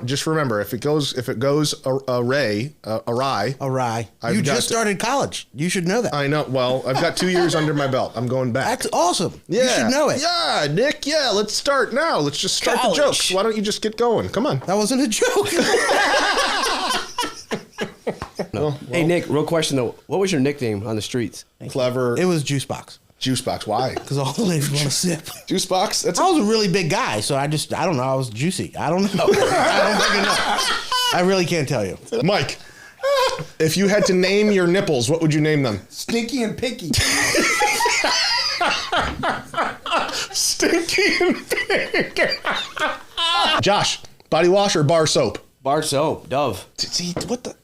Just remember, if it goes awry. You just started college. You should know that. I know. Well, I've got 2 years under my belt. I'm going back. That's awesome. Yeah. You should know it. Yeah, Nick. Yeah, let's start now. Let's just start the jokes. Why don't you just get going? Come on. That wasn't a joke. No. Hey, Nick, real question though. What was your nickname on the streets? Clever. It was Juicebox. Juicebox. Why? Because all the ladies want to sip. Juicebox? I was a really big guy, so I don't know. I was juicy. I don't know. I don't fucking know. I really can't tell you. Mike, if you had to name your nipples, what would you name them? Stinky and Pinky. Stinky and Pinky. Josh, body wash or bar soap? Bar soap. Dove. See, what the...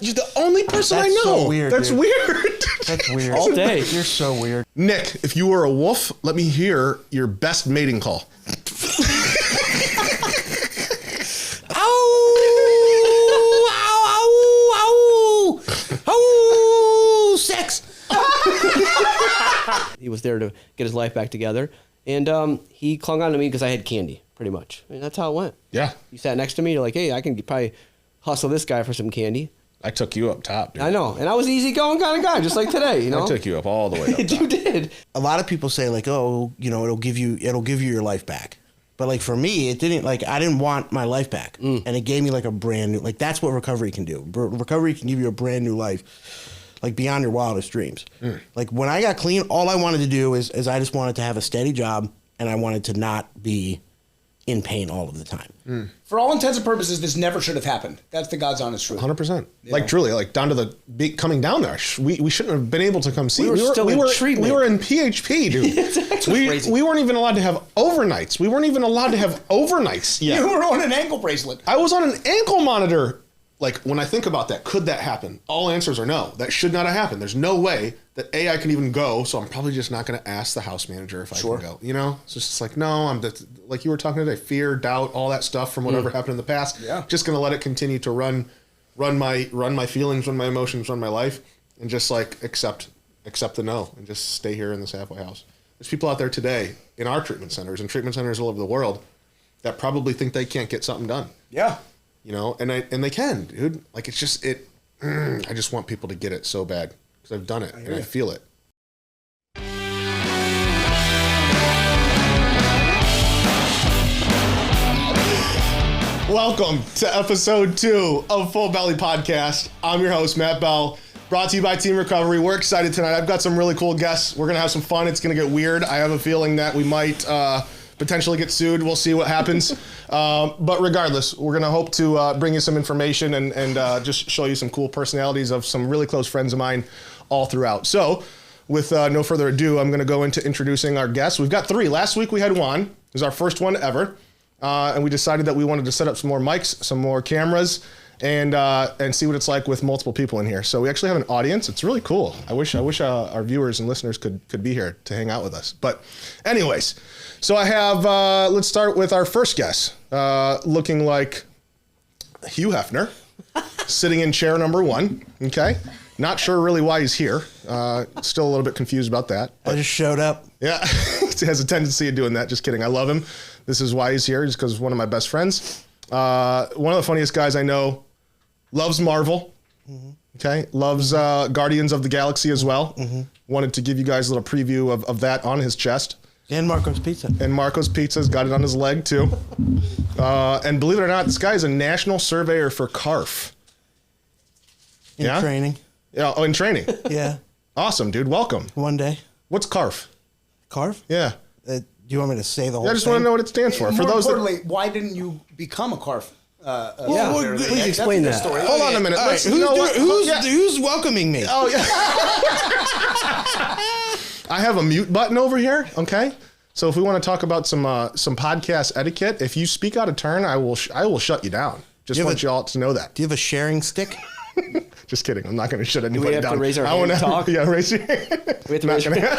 You're the only person That's I know. so weird, That's dude. weird. That's weird. All day. You're so weird. Nick, if you were a wolf, let me hear your best mating call. Oh, sex. He was there to get his life back together. And he clung on to me because I had candy, pretty much. I mean, that's how it went. Yeah. You sat next to me. You're like, hey, I can probably hustle this guy for some candy. I took you up top, dude. I know. And I was an easygoing kind of guy, just like today, you know? I took you up all the way up top. You did. A lot of people say like, oh, you know, it'll give you your life back. But like for me, it didn't. Like I didn't want my life back, and it gave me like a brand new. Like that's what recovery can do. Recovery can give you a brand new life, like beyond your wildest dreams. Like when I got clean, all I wanted to do is I just wanted to have a steady job, and I wanted to not be in pain all of the time. For all intents and purposes, this never should have happened. That's the God's honest truth. 100%. Like truly, like down to the coming down there. We shouldn't have been able to come see. We were still in treatment. We were in PHP, dude. We weren't even allowed to have overnights. We weren't even allowed to have overnights yet. You were on an ankle bracelet. I was on an ankle monitor. Like when I think about that, could that happen? All answers are no. That should not have happened. There's no way that I can even go. So I'm probably just not going to ask the house manager if I can go. You know, so it's just like no. Like you were talking today, fear, doubt, all that stuff from whatever happened in the past. Yeah, just going to let it continue to run my feelings, run my emotions, run my life, and just like accept the no and just stay here in this halfway house. There's people out there today in our treatment centers and treatment centers all over the world that probably think they can't get something done. Yeah. You know, and they can, dude. Like it's just I just want people to get it so bad because I've done it and I feel it. Welcome to episode 2 of Full Belly Podcast. I'm your host, Matt Bell. Brought to you by Team Recovery. We're excited tonight. I've got some really cool guests. We're gonna have some fun. It's gonna get weird. I have a feeling that we might potentially get sued. We'll see what happens. But regardless, we're going to hope to bring you some information and just show you some cool personalities of some really close friends of mine all throughout. So with no further ado, I'm going to go into introducing our guests. We've got 3. Last week we had Juan. It was our first one ever. And we decided that we wanted to set up some more mics, some more cameras, and see what it's like with multiple people in here. So we actually have an audience. It's really cool. I wish our viewers and listeners could be here to hang out with us. But anyways, so I have, let's start with our first guest, looking like Hugh Hefner, sitting in chair number 1, okay? Not sure really why he's here. Still a little bit confused about that. I just showed up. Yeah, he has a tendency of doing that. Just kidding. I love him. This is why he's here, just because one of my best friends. One of the funniest guys I know, loves Marvel, okay? Loves Guardians of the Galaxy as well. Wanted to give you guys a little preview of that on his chest. And Marco's Pizza. And Marco's Pizza's got it on his leg too. And believe it or not, this guy is a national surveyor for CARF. In training. Yeah, in training. Yeah. Awesome, dude. Welcome. One day. What's CARF? CARF? Yeah. Do you want me to say the whole thing? I just want to know what it stands for. More For those importantly, why didn't you become a CARF? Please explain that. Hold on a minute. All right, who's welcoming me? Oh, yeah. I have a mute button over here, okay? So if we want to talk about some podcast etiquette, if you speak out of turn, I will shut you down. Just want you all to know that. Do you have a sharing stick? Just kidding. I'm not going to shut anybody down. Do we have to raise our hand and talk? Yeah, raise your hand. We have to raise your hand.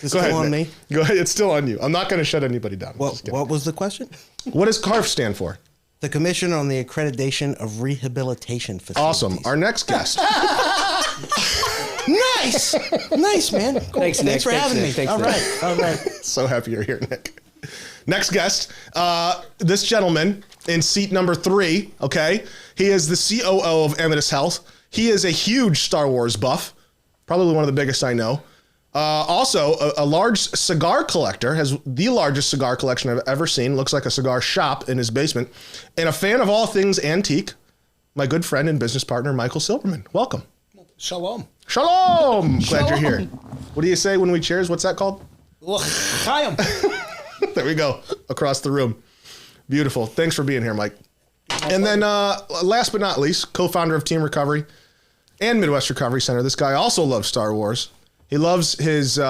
It's Go still ahead, on Nick. me. Go ahead. It's still on you. I'm not going to shut anybody down. What was the question? What does CARF stand for? The Commission on the Accreditation of Rehabilitation Facilities. Awesome. Our next guest. Nice. Nice, man. Cool. Thanks, Nick. for having me. Thanks, All Nick. right. All right. So happy you're here, Nick. Next guest. This gentleman in seat number 3, okay? He is the COO of Amadeus Health. He is a huge Star Wars buff, probably one of the biggest I know. Also, a large cigar collector, has the largest cigar collection I've ever seen. Looks like a cigar shop in his basement. And a fan of all things antique, my good friend and business partner, Michael Silverman. Welcome. Shalom. Shalom. Glad you're here. What do you say when we cheers? What's that called? L'chaim. There we go. Across the room. Beautiful. Thanks for being here, Mike. And then last but not least, co-founder of Team Recovery and Midwest Recovery Center. This guy also loves Star Wars. He loves his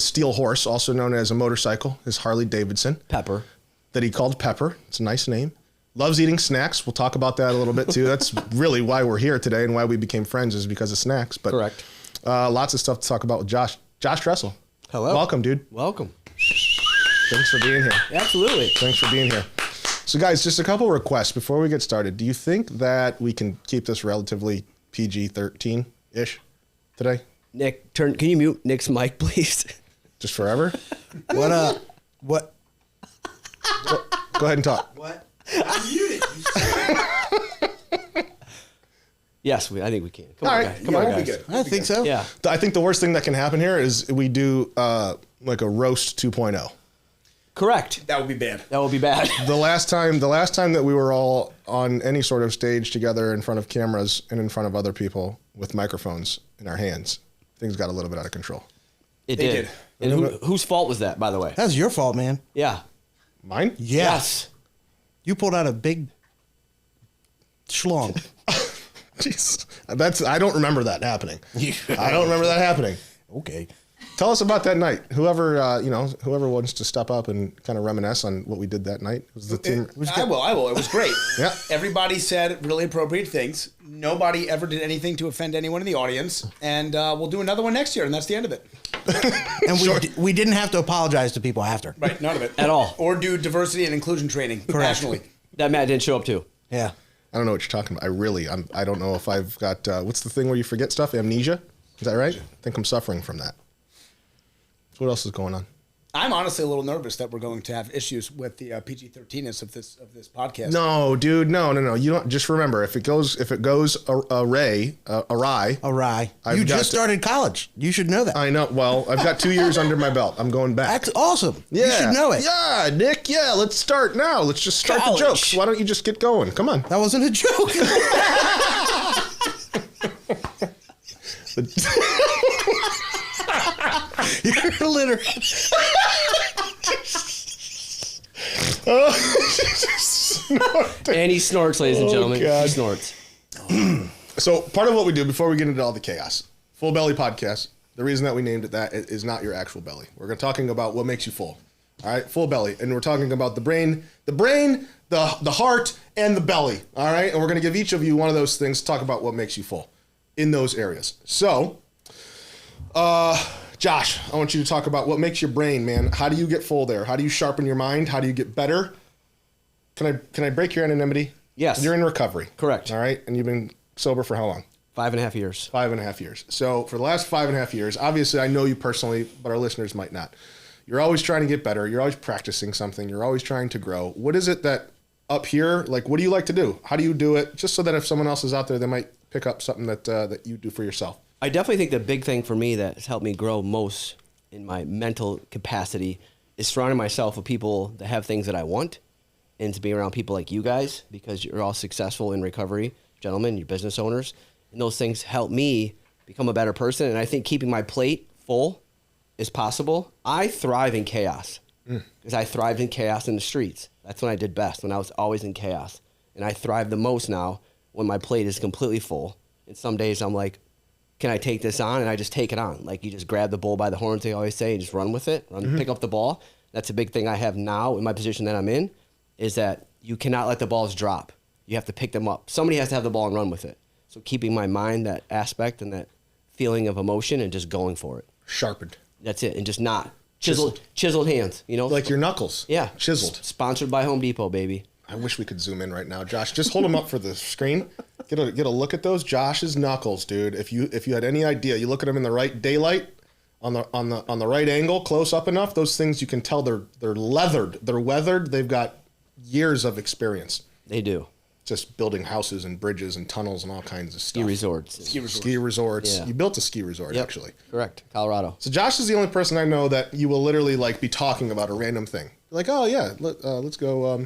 steel horse, also known as a motorcycle, his Harley Davidson. Pepper. That he called Pepper. It's a nice name. Loves eating snacks. We'll talk about that a little bit too. That's really why we're here today and why we became friends is because of snacks. But Correct. Lots of stuff to talk about with Josh. Josh Tressel. Hello. Welcome, dude. Welcome. Thanks for being here. Absolutely. Thanks for being here. So guys, just a couple requests before we get started. Do you think that we can keep this relatively PG-13-ish today? Nick, can you mute Nick's mic, please? Just forever? What? Go ahead and talk. What? I'm muted. Yes, I think we can. Come All on, right. guys. Come on, Yeah, we'll be guys. good. I think so. Yeah. I think the worst thing that can happen here is we do like a roast 2.0. Correct. That would be bad. That would be bad. The last time that we were all on any sort of stage together in front of cameras and in front of other people with microphones in our hands, things got a little bit out of control. It They did. did. And whose fault was that, by the way? That's your fault, man. Yeah. Mine? Yes. You pulled out a big schlong. Jeez. I don't remember that happening. I don't remember that happening. Okay. Tell us about that night. Whoever wants to step up and kind of reminisce on what we did that night. It was the team. I will. It was great. Yeah. Everybody said really appropriate things. Nobody ever did anything to offend anyone in the audience. And we'll do another one next year, and that's the end of it. And we didn't have to apologize to people after. Right, none of it. At all. Or do diversity and inclusion training nationally. That Matt didn't show up too. Yeah. I don't know what you're talking about. I don't know if I've got, what's the thing where you forget stuff? Amnesia? Is that right? I think I'm suffering from that. So what else is going on? I'm honestly a little nervous that we're going to have issues with the PG-13ness of this podcast. No, dude, no. You don't. Just remember, if it goes awry. You just started college. You should know that. I know. Well, I've got 2 years under my belt. I'm going back. That's awesome. Yeah. You should know it. Yeah, Nick. Yeah, let's start now. Let's just start College. the jokes. Why don't you just get going? Come on. That wasn't a joke. You're literally. And he snorts, ladies and gentlemen. God. He snorts. So part of what we do before we get into all the chaos, Full Belly Podcast, the reason that we named it that is not your actual belly. We're talking about what makes you full. All right, full belly. And we're talking about the brain, the heart, and the belly. All right, and we're going to give each of you one of those things to talk about what makes you full in those areas. So, Josh, I want you to talk about what makes your brain, man. How do you get full there? How do you sharpen your mind? How do you get better? Can I break your anonymity? Yes. You're in recovery. Correct. All right, and you've been sober for how long? 5.5 years. 5.5 years. So for the last 5.5 years, obviously I know you personally, but our listeners might not. You're always trying to get better. You're always practicing something. You're always trying to grow. What is it that up here, like, what do you like to do? How do you do it? Just so that if someone else is out there, they might pick up something that you do for yourself. I definitely think the big thing for me that has helped me grow most in my mental capacity is surrounding myself with people that have things that I want, and to be around people like you guys, because you're all successful in recovery, gentlemen, you're business owners, and those things help me become a better person. And I think keeping my plate full is possible. I thrive in chaos because I thrived in chaos in the streets. That's when I did best, when I was always in chaos. And I thrive the most now when my plate is completely full. And some days I'm like, can I take this on? And I just take it on. Like, you just grab the bull by the horns, they always say, and just run with it, pick up the ball. That's a big thing I have now in my position that I'm in, is that you cannot let the balls drop. You have to pick them up. Somebody has to have the ball and run with it. So keeping my mind, that aspect and that feeling of emotion, and just going for it. Sharpened. That's it. And just not chiseled hands, you know? Like your knuckles. Yeah. Chiseled. Sponsored by Home Depot, baby. I wish we could zoom in right now. Josh, just hold them up for the screen. Get a look at those. Josh's knuckles, dude. If you had any idea, you look at them in the right daylight, on the right angle, close up enough, those things you can tell they're leathered. They're weathered. They've got years of experience. They do. Just building houses and bridges and tunnels and all kinds of stuff. Ski resorts. Yeah. You built a ski resort, Yep. actually. Correct. Colorado. So Josh is the only person I know that you will literally like be talking about a random thing. Like, oh yeah, let's go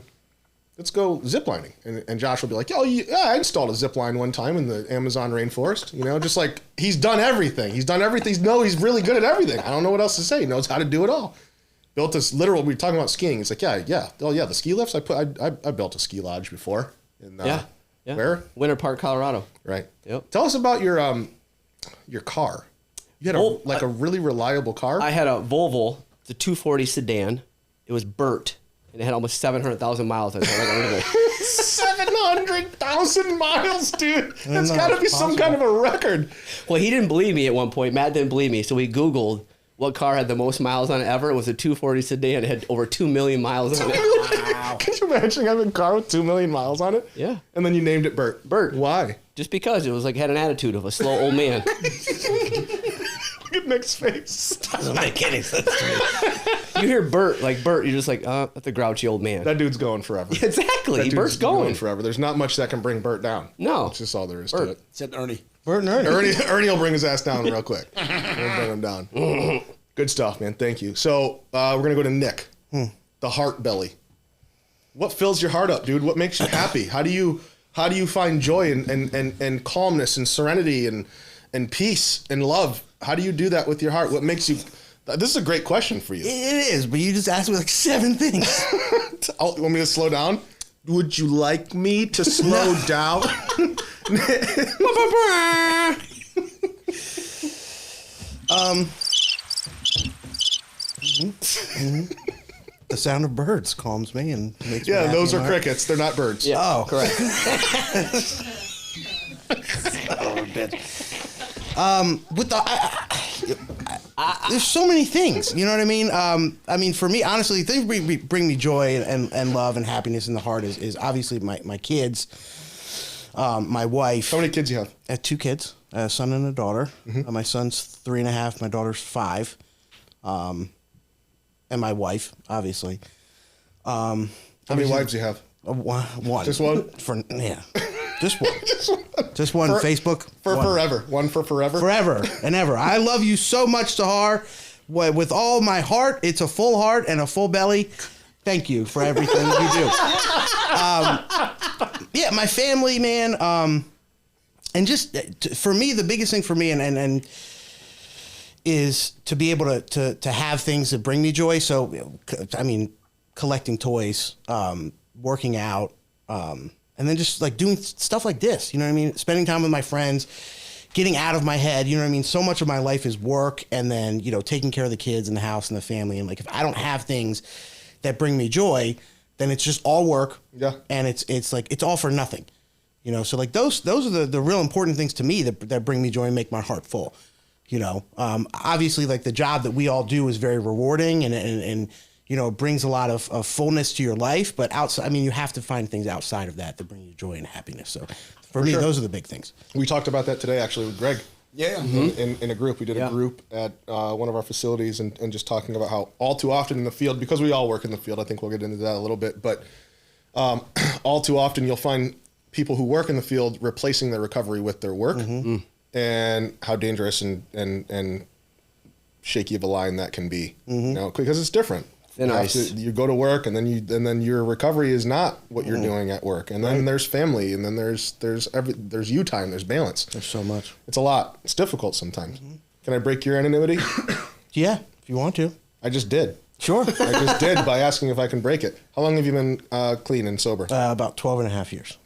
ziplining, and Josh will be like, oh yeah, I installed a zip line one time in the Amazon rainforest. You know, just like he's done everything. He's done everything. He's really good at everything. I don't know what else to say. He knows how to do it all. Built this literal. We were talking about skiing. It's like, yeah. Oh yeah, the ski lifts. I built a ski lodge before. Yeah. Where? Winter Park, Colorado. Right. Yep. Tell us about your car. You had a really reliable car. I had a Volvo, it's a 240 sedan. It was burnt, and it had almost 700,000 miles on it. So I got rid of it. 700,000 miles, dude. That's got to be some kind of a record. Well, he didn't believe me at one point. Matt didn't believe me, so we Googled what car had the most miles on it ever. It was a 240 sedan. It had over 2 million miles on it. Wow. Can you imagine having a car with 2 million miles on it? Yeah. And then you named it Bert. Bert. Why? Just because it was like had an attitude of a slow old man. Look at Nick's face. Doesn't make any sense to me. You hear Bert, you're just like, that's a grouchy old man. That dude's going forever. Exactly. Bert's going forever. There's not much that can bring Bert down. No. That's just all there is to it. Except Ernie. Bert and Ernie. Ernie will bring his ass down real quick. We'll bring him down. Good stuff, man. Thank you. So we're going to go to Nick, the heart belly. What fills your heart up, dude? What makes you happy? How do you find joy and calmness and serenity and peace and love? How do you do that with your heart? What makes you... This is a great question for you. It is, but you just asked me like 7 things. You want me to slow down? Would you like me to slow down? The sound of birds calms me and makes me Yeah, happy those in are my heart. crickets. They're not birds. Yeah. Oh, Correct. With there's so many things, you know what I mean? I mean, for me, honestly, things bring me joy and love and happiness in the heart is obviously my kids, my wife. How many kids do you have? I have 2 kids, a son and a daughter. My son's 3.5, my daughter's 5. And my wife, obviously. How many wives do you have? One. Just one? Just one. Just one. Facebook. For one. forever. One for forever? Forever and ever. I love you so much, Sahar. With all my heart, it's a full heart and a full belly. Thank you for everything you do. Yeah, my family, man. And just for me, the biggest thing for me and is to be able to have things that bring me joy. So, I mean, collecting toys, working out, and then just like doing stuff like this, you know what I mean? Spending time with my friends, getting out of my head, you know what I mean? So much of my life is work and then, you know, taking care of the kids and the house and the family. And like, if I don't have things that bring me joy, then it's just all work. Yeah. And it's like, it's all for nothing, you know? So like those are the real important things to me that bring me joy and make my heart full. You know, obviously, like the job that we all do is very rewarding and you know, brings a lot of fullness to your life. But outside, I mean, you have to find things outside of that bring you joy and happiness. So for me, those are the big things. We talked about that today, actually, with Greg. Yeah. In a group. We did a group at one of our facilities and just talking about how all too often in the field, because we all work in the field, I think we'll get into that a little bit, but all too often you'll find people who work in the field replacing their recovery with their work. And how dangerous and shaky of a line that can be, you know, because it's different. You go to work and then your recovery is not what you're doing at work, and then there's family, and then there's you time, there's balance. There's so much. It's a lot. It's difficult sometimes. Can I break your anonymity? Yeah, if you want to. I just did. Sure. I just did by asking if I can break it. How long have you been clean and sober? About 12 and a half years.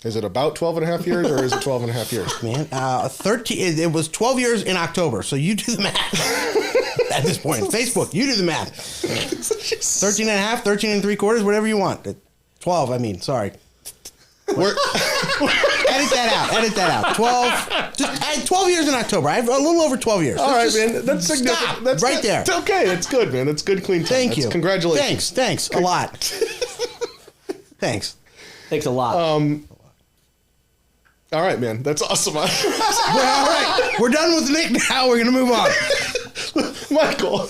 Is it about 12 and a half years, or is it 12 and a half years? Man, 13. It was 12 years in October. So you do the math. At this point, Facebook, you do the math. 13 and a half, 13 and 3/4, whatever you want. 12. I mean, sorry. Edit that out. 12. 12 years in October. I have a little over 12 years. All right, man. That's significant. Stop. That's Right there. It's okay. It's good, man. It's good, clean time. Thank you. Congratulations. Thanks. A lot. Thanks. Thanks a lot. All right, man. That's awesome. All right. We're done with Nick now. We're going to move on. Michael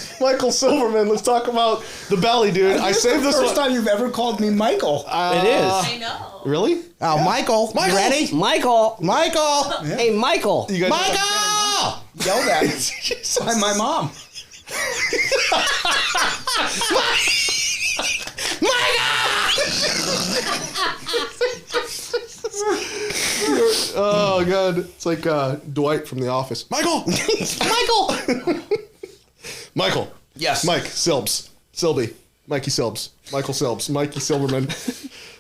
Silverman. Let's talk about the belly, dude. I saved this First time you've ever called me Michael. It is. I know. Really? Oh, Michael. You ready? Michael. Michael. Hey, Michael. You guys Michael. Yelled at by my mom. Oh god, it's like Dwight from The Office. Michael. Michael. Yes. Mike Silby. Mikey Silbs. Michael Silbs. Mikey Silverman.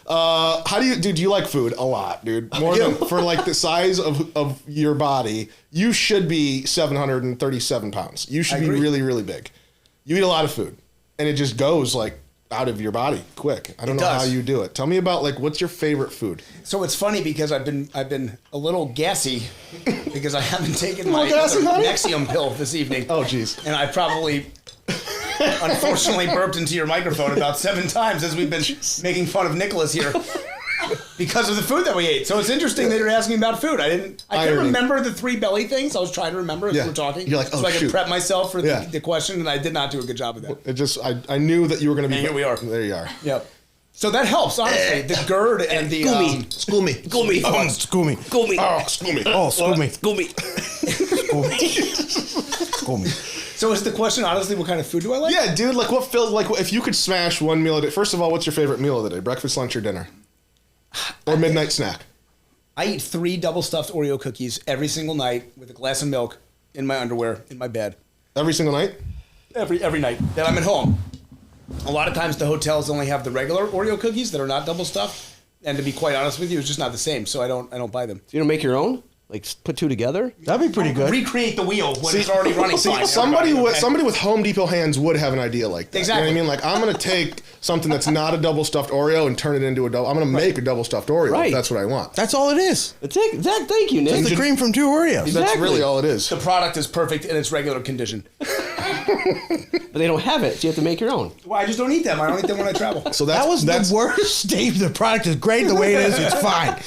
How do you like food? A lot, dude. More than for like the size of your body. You should be 737 pounds. You should be really, really big. You eat a lot of food, and it just goes like out of your body quick. I don't know how you do it. Tell me about like what's your favorite food? So it's funny because I've been a little gassy because I haven't taken my gassy, honey? Nexium pill this evening. Oh, jeez. And I probably unfortunately burped into your microphone about 7 times as we've been making fun of Nicholas here because of the food that we ate. So it's interesting that you're asking about food. I couldn't remember the 3 belly things. I was trying to remember as we were talking. You're like, oh, so I could shoot. prep myself for the question, and I did not do a good job of that. It just I knew that you were going to be. And here we are. There you are. Yep. So that helps, honestly. The GERD and the School me. School me. Oh, school me. School me. Oh, school me. Oh, school me. School me. School me. School me. So is the question honestly, what kind of food do I like? Yeah, dude. Like, what fills? Like, if you could smash one meal a day. First of all, what's your favorite meal of the day? Breakfast, lunch, or dinner, or midnight snack? I eat 3 double stuffed Oreo cookies every single night with a glass of milk in my underwear in my bed. Every single night. Every night that I'm at home. A lot of times the hotels only have the regular Oreo cookies that are not double stuffed, and to be quite honest with you, it's just not the same. So I don't buy them. You don't make your own? Like put 2 together? That'd be pretty good. Recreate the wheel when it's already running. fine. Somebody Everybody, with Home Depot hands would have an idea like that. Exactly. You know what I mean? Like, I'm gonna take something that's not a double stuffed Oreo and turn it into a double. I'm gonna make a double stuffed Oreo. Right. If that's what I want. That's all it is. Zach, thank you, Nick. It's the cream from 2 Oreos. That's Exactly. really all it is. The product is perfect in its regular condition. But they don't have it, so you have to make your own. Well, I just don't eat them. I don't eat them when I travel. So That was the worst. Dave, the product is great the way it is. It's fine.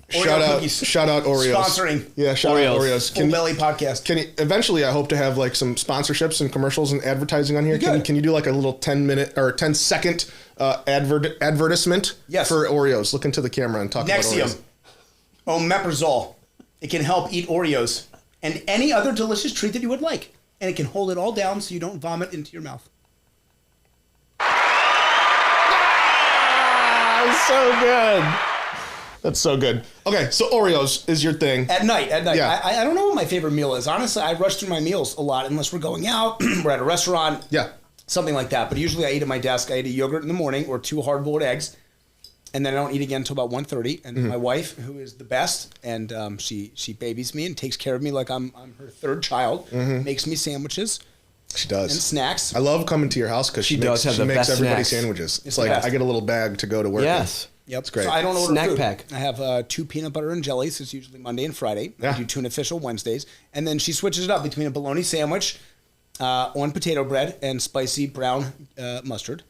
Shout out Oreos. Sponsoring. Yeah, shout out Oreos. Oreos. Full Belly Podcast. Can you, eventually I hope to have like some sponsorships and commercials and advertising on here. Can you do like a little 10-minute or 10-second advertisement for Oreos? Look into the camera and talk about Nexium. Oreos. Omeprazole. It can help eat Oreos and any other delicious treat that you would like. And it can hold it all down so you don't vomit into your mouth. So good. That's so good. Okay, so Oreos is your thing. At night. Yeah. I don't know what my favorite meal is. Honestly, I rush through my meals a lot unless we're going out, we're at a restaurant, Yeah. something like that. But usually I eat at my desk. I eat a yogurt in the morning or 2 hard-boiled eggs. And then I don't eat again until about 1:30. And Mm-hmm. my wife, who is the best, and she babies me and takes care of me like I'm her 3rd child, makes me sandwiches She does. and snacks. I love coming to your house because she does have the makes best everybody snacks. sandwiches. It's the like best. I get a little bag to go to work. Yes. Yep. It's great. So I don't order Snack food. pack. I have 2 peanut butter and jellies. It's usually Monday and Friday. Yeah. I do tuna fish on Wednesdays. And then she switches it up between a bologna sandwich on potato bread and spicy brown mustard.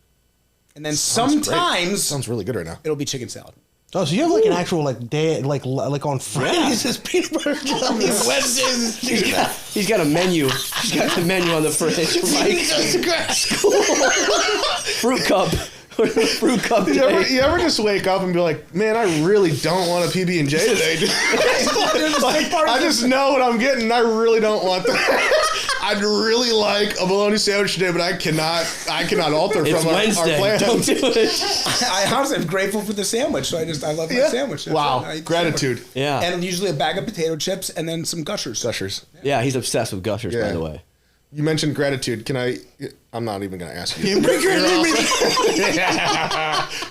And then sometimes Sounds really good right now. it'll be chicken salad. Oh, so you have like an actual like day like on Fridays is peanut butter jelly. Wednesdays is He's got a menu. He's got the menu on the fridge. Fruit cup. Fruit cup You ever, today. you ever just wake up and be like, man, I really don't want a PB&J today. Like, I just know what I'm getting. I really don't want that. I'd really like a bologna sandwich today, but I cannot alter It's from our Wednesday. plans. Don't do it. I honestly am grateful for the sandwich. So I love my sandwich. That's Wow. it. I eat Gratitude. sandwich. Yeah. And usually a bag of potato chips and then some Gushers. Gushers. Yeah, he's obsessed with Gushers, by Yeah. the way. You mentioned gratitude. I'm not even going to ask you.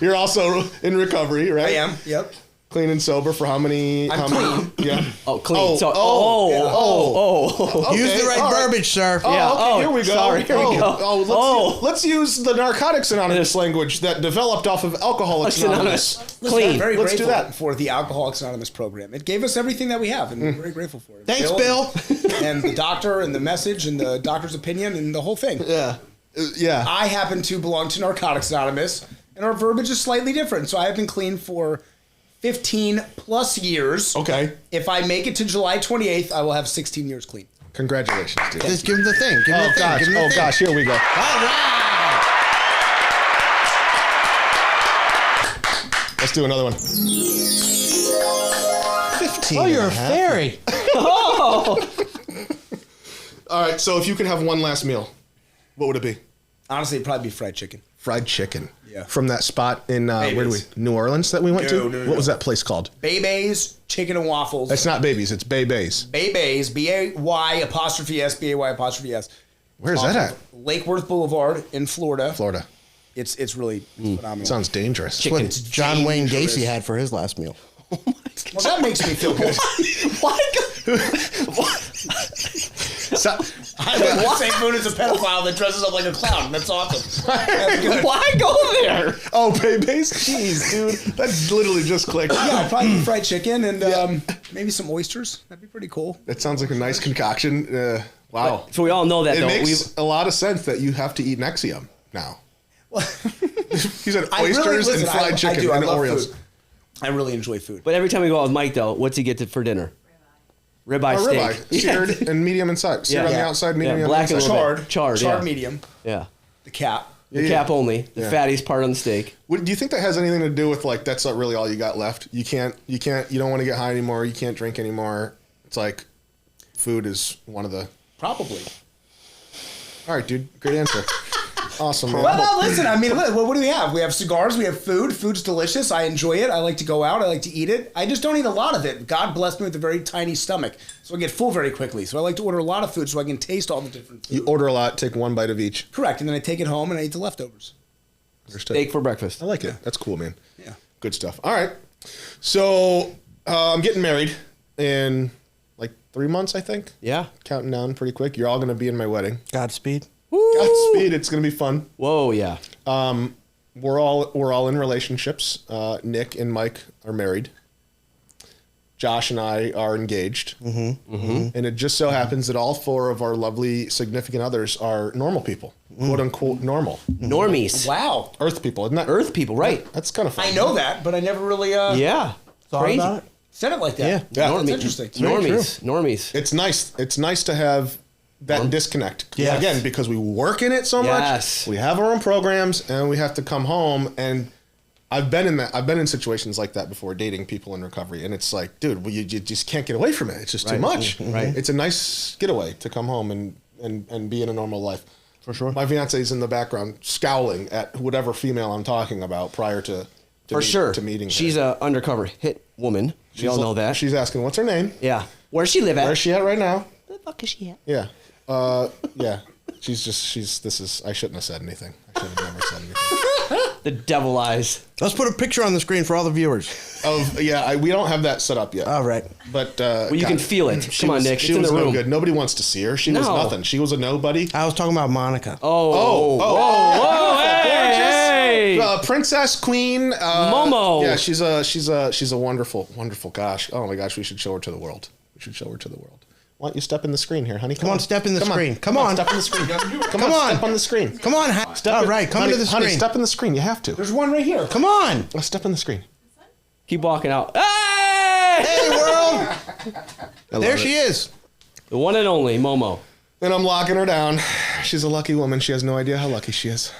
You're also in recovery, right? I am. Yep. Clean and sober for how many? I'm Many, yeah. Oh, clean. Oh, so, oh, Use Okay, the right all right. verbiage, sir. Oh, Yeah. okay, Oh, here we go. sorry, here we go. Let's use the Narcotics Anonymous language that developed off of Alcoholics Anonymous. Listen, I'm Clean. very Let's grateful do that. for the Alcoholics Anonymous program. It gave us everything that we have, and we're very grateful for it. Thanks, Bill. And the doctor, and the message, and the doctor's opinion, and the whole thing. Yeah. Yeah. I happen to belong to Narcotics Anonymous, and our verbiage is slightly different. So I have been clean for 15 plus years. Okay. If I make it to July 28th, I will have 16 years clean. Congratulations, dude. Just give him the thing. Give him Oh the thing. gosh! Give him the Oh thing. gosh! Here we go. All right. Let's do another one. 15. Oh, you're a and half. fairy. All right. So if you could have one last meal, what would it be? Honestly, it'd probably be fried chicken. Fried chicken. Yeah. From that spot in where do we? Baby's. New Orleans that we went to. No. What was that place called? Bay's Chicken and Waffles. It's not Babies. It's Bay's. Bay's, B-A-Y''S, B-A-Y''S. Where's that at? Lake Worth Boulevard in Florida. Florida. It's really phenomenal. Sounds dangerous. That's what It's John Wayne dangerous. Gacy had for his last meal. Well, that makes me feel good. So, I like the same food as a pedophile that dresses up like a clown. That's awesome. That's good. Why go there? oh, Bay's. Jeez, dude. That literally just clicked. Yeah, I'd probably eat fried chicken and maybe some oysters. That'd be pretty cool. That sounds like a nice concoction. Wow. So we all know that, It though. makes a lot of sense that you have to eat Nexium now. He said I really- oysters listen, and fried I chicken do. I and love Oreos. food. I really enjoy food. But every time we go out with Mike, though, what's he get for dinner? Ribeye steak. Ribeye, seared and medium inside. Seared on the outside, medium on the black and inside. a little bit. Charred yeah. medium. Yeah. The cap. The cap only. The Yeah. fattiest part on the steak. Do you think that has anything to do with like that's not really all you got left? You don't want to get high anymore. You can't drink anymore. It's like food is one of the. Probably. All right, dude. Great answer. Awesome, man. Well, no, listen. I mean, what do we have? We have cigars. We have food. Food's delicious. I enjoy it. I like to go out. I like to eat it. I just don't eat a lot of it. God blessed me with a very tiny stomach, so I get full very quickly. So I like to order a lot of food so I can taste all the different food. You order a lot, take one bite of each. Correct, and then I take it home and I eat the leftovers. Understood. Steak for breakfast. I like it. That's cool, man. Yeah. Good stuff. All right. So I'm getting married in like 3 months, I think. Yeah. Counting down pretty quick. You're all going to be in my wedding. Godspeed. Godspeed. It's going to be fun. Whoa, yeah. We're all in relationships. Nick and Mike are married. Josh and I are engaged. And it just so happens that all four of our lovely significant others are normal people, quote unquote normal. Normies. Wow. Earth people, isn't that? Earth people, right. That's kind of fun. I know that, but I never really Yeah. Thought Crazy. about it? said it like that. Yeah. Yeah. That's Normie- interesting. Normies. It's nice. It's nice to have that disconnect. Yes. Again, because we work in it so Yes. much. We have our own programs, and we have to come home. And I've been in that. I've been in situations like that before, dating people in recovery, and it's like, dude, well, you just can't get away from it. It's just too much. Right. It's a nice getaway to come home and be in a normal life. For sure. My fiance is in the background scowling at whatever female I'm talking about prior to For sure. to meeting her. She's a undercover hit woman. We all know that. She's asking, what's her name? Yeah. Where's she live at? Where's she at right now? Where the fuck is she at? Yeah. Yeah. I shouldn't have said anything. I should have never said anything. The devil eyes. Let's put a picture on the screen for all the viewers. We don't have that set up yet. All right. But Well, you can feel it. Come on, Nick. She It's in was the no room. good. Nobody wants to see her. She was No. nothing. She was a nobody. I was talking about Monica. Oh. Whoa, hey. Princess Queen. Momo. Yeah, she's a wonderful, wonderful. Gosh, oh my gosh, we should show her to the world. We should show her to the world. Why don't you step in the screen here, honey? Come on, step in the screen. Come on. step in the screen. Come on. Step on the screen. Come on. All right, come honey, to the screen. Honey, step in the screen. You have to. There's one right here. Come on. Step in the screen. Keep walking out. Hey! Hey, world. There she is. The one and only Momo. And I'm locking her down. She's a lucky woman. She has no idea how lucky she is.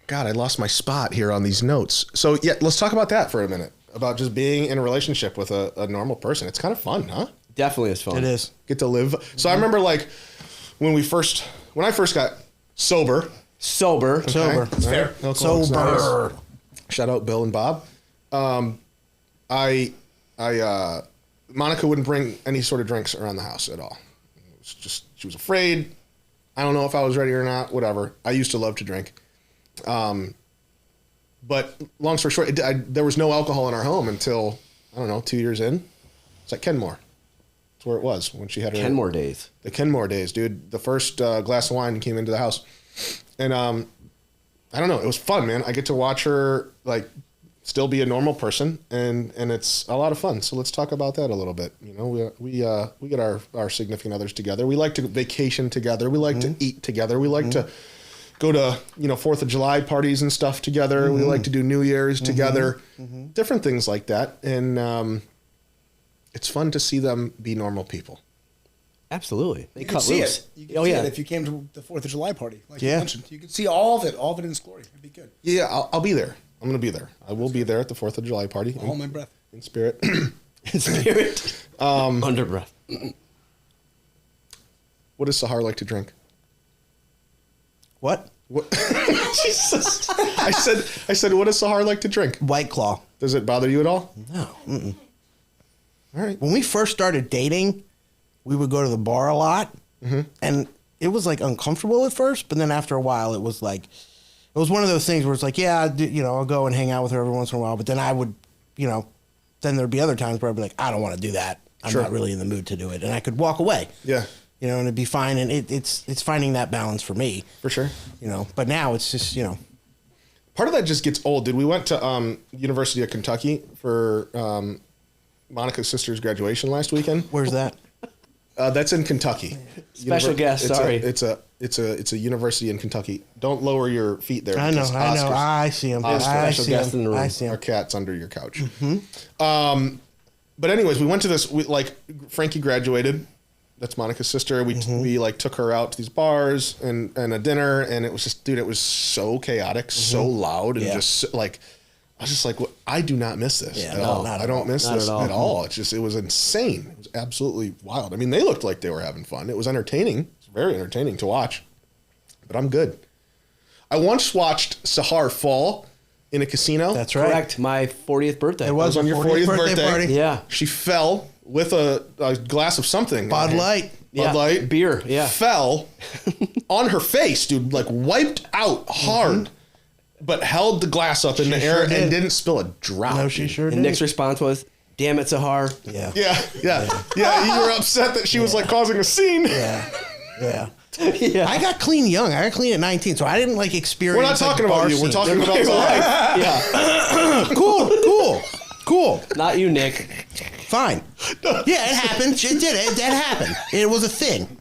God, I lost my spot here on these notes. So, yeah, let's talk about that for a minute. About just being in a relationship with a normal person. It's kind of fun, huh? Definitely is fun. It is. Get to live. So I remember like when I first got sober. Sober. Sober. Okay, fair. right? Sober. Shout out Bill and Bob. Monica wouldn't bring any sort of drinks around the house at all. It was just, she was afraid. I don't know if I was ready or not, whatever. I used to love to drink. But long story short, there was no alcohol in our home until, I don't know, 2 years in. It's like Kenmore. That's where it was when she had her. Kenmore days. The Kenmore days, dude. The first glass of wine came into the house. And I don't know. It was fun, man. I get to watch her, like, still be a normal person. And it's a lot of fun. So let's talk about that a little bit. You know, we get our significant others together. We like to vacation together. We like to eat together. We like to go to 4th of July parties and stuff together. We like to do New Year's together, different things like that. And it's fun to see them be normal people. Absolutely. They You could cut see loose. it. You could see it if you came to the 4th of July party, like you Yeah. mentioned. You could see all of it in its glory. It'd be good. Yeah, I'll be there. I'm going to be there. I will be there at the 4th of July party. Hold my breath. In spirit. In spirit. Under breath. What does Sahar like to drink? What? What? Jesus. I said, what does Sahar like to drink? White Claw. Does it bother you at all? No. Mm-mm. All right. When we first started dating, we would go to the bar a lot, and it was like uncomfortable at first, but then after a while, it was like, it was one of those things where it's like, yeah, I'll go and hang out with her every once in a while, but then I would, then there'd be other times where I'd be like, I don't want to do that. I'm Sure. not really in the mood to do it, and I could walk away. Yeah. And it'd be fine, and it's finding that balance for me. For sure. But now it's just, Part of that just gets old, dude. We went to University of Kentucky for Monica's sister's graduation last weekend. where's that? That's in Kentucky. Special guest, sorry. It's a university in Kentucky. Don't lower your feet there. I know. because I see him. Oscar, I special see guest in the him. room. I see Our him. cat's under your couch. But anyways, we went to this. Frankie graduated. That's Monica's sister. We took her out to these bars and a dinner, and it was just, dude, it was so chaotic, so loud, and Yeah. just like, I was just like, I do not miss this Yeah, at no, all. not I at don't all. miss Not this at all. at all. It was insane. It was absolutely wild. I mean, they looked like they were having fun. It was entertaining. It was very entertaining to watch. But I'm good. I once watched Sahar fall in a casino. That's right. Correct. My 40th birthday. It was on a your 40th birthday. party. Yeah. She fell with a glass of something. Bud Light. Bud Light. Beer. Yeah. Fell on her face, dude. Like wiped out hard, but held the glass up in the air sure did. and didn't spill a drop. No, she dude. sure did. And Nick's response was, "Damn it, Sahar." Yeah. Yeah. You were upset that she was like causing a scene. Yeah. Yeah. I got clean young. I got clean at 19, so I didn't like experience. We're not talking about you. We're talking about Sahar. Yeah. Cool. Not you, Nick. Fine. Yeah, it happened. It did. That happened. It was a thing.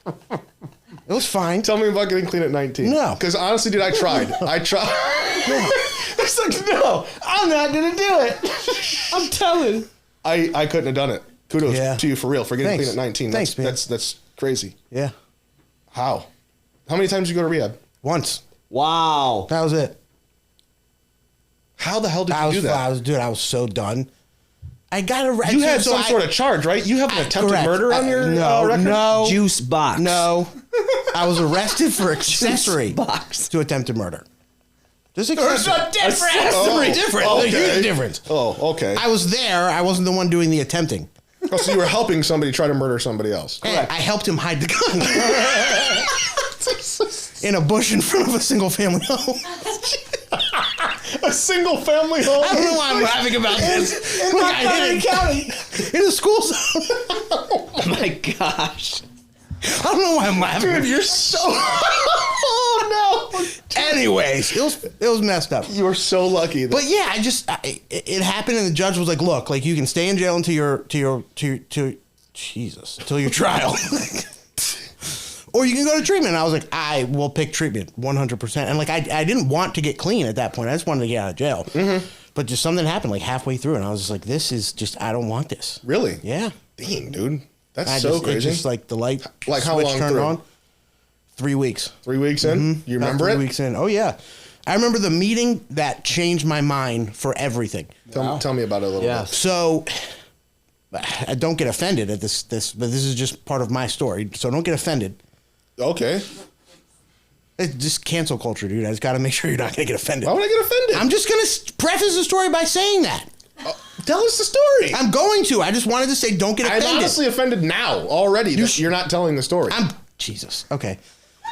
It was fine. Tell me about getting clean at 19. No. Because honestly, dude, I tried. It's like, no, I'm not going to do it. I'm telling. I couldn't have done it. Kudos Yeah. to you for real for getting Thanks. clean at 19. Thanks, man. That's crazy. Yeah. How many times did you go to rehab? Once. Wow. That was it. How the hell did you do that? I was so done. I got arrested. You had some sort of charge, right? You have an attempted correct. murder on your record? No. Juice box. No. I was arrested for accessory box. to attempted murder. Just There's accessory. a difference. Accessory different. okay. There's a huge difference. Oh, okay. I was there. I wasn't the one doing the attempting. Oh, so you were helping somebody try to murder somebody else. Hey, I helped him hide the gun in a bush in front of a single family home. A single family home? I don't know why I'm laughing about this. In Look, I hit Montgomery it County. in a school zone. Oh my gosh. I don't know why I'm laughing. Dude, you're so... Oh, no. Anyways, it was messed up. You were so lucky. But yeah, it happened, and the judge was like, "Look, like you can stay in jail until your trial, or you can go to treatment." And I was like, "I will pick treatment 100%." And like I didn't want to get clean at that point. I just wanted to get out of jail. Mm-hmm. But just something happened like halfway through, and I was just like, "This is just I don't want this." Really? Yeah. Dang, dude. That's I so just, crazy. It just like the light Like, how switch long turned through? on. 3 weeks. 3 weeks in? You About remember 3 it? weeks in. Oh yeah. I remember the meeting that changed my mind for everything. Tell me about it a little Yeah. bit. So, I don't get offended at this, but this is just part of my story. So don't get offended. Okay. It's just cancel culture, dude. I just got to make sure you're not going to get offended. Why would I get offended? I'm just going to preface the story by saying that. Tell us the story. I'm going to. I just wanted to say don't get I'm offended. honestly offended now already that you're not telling the story. Jesus. Okay.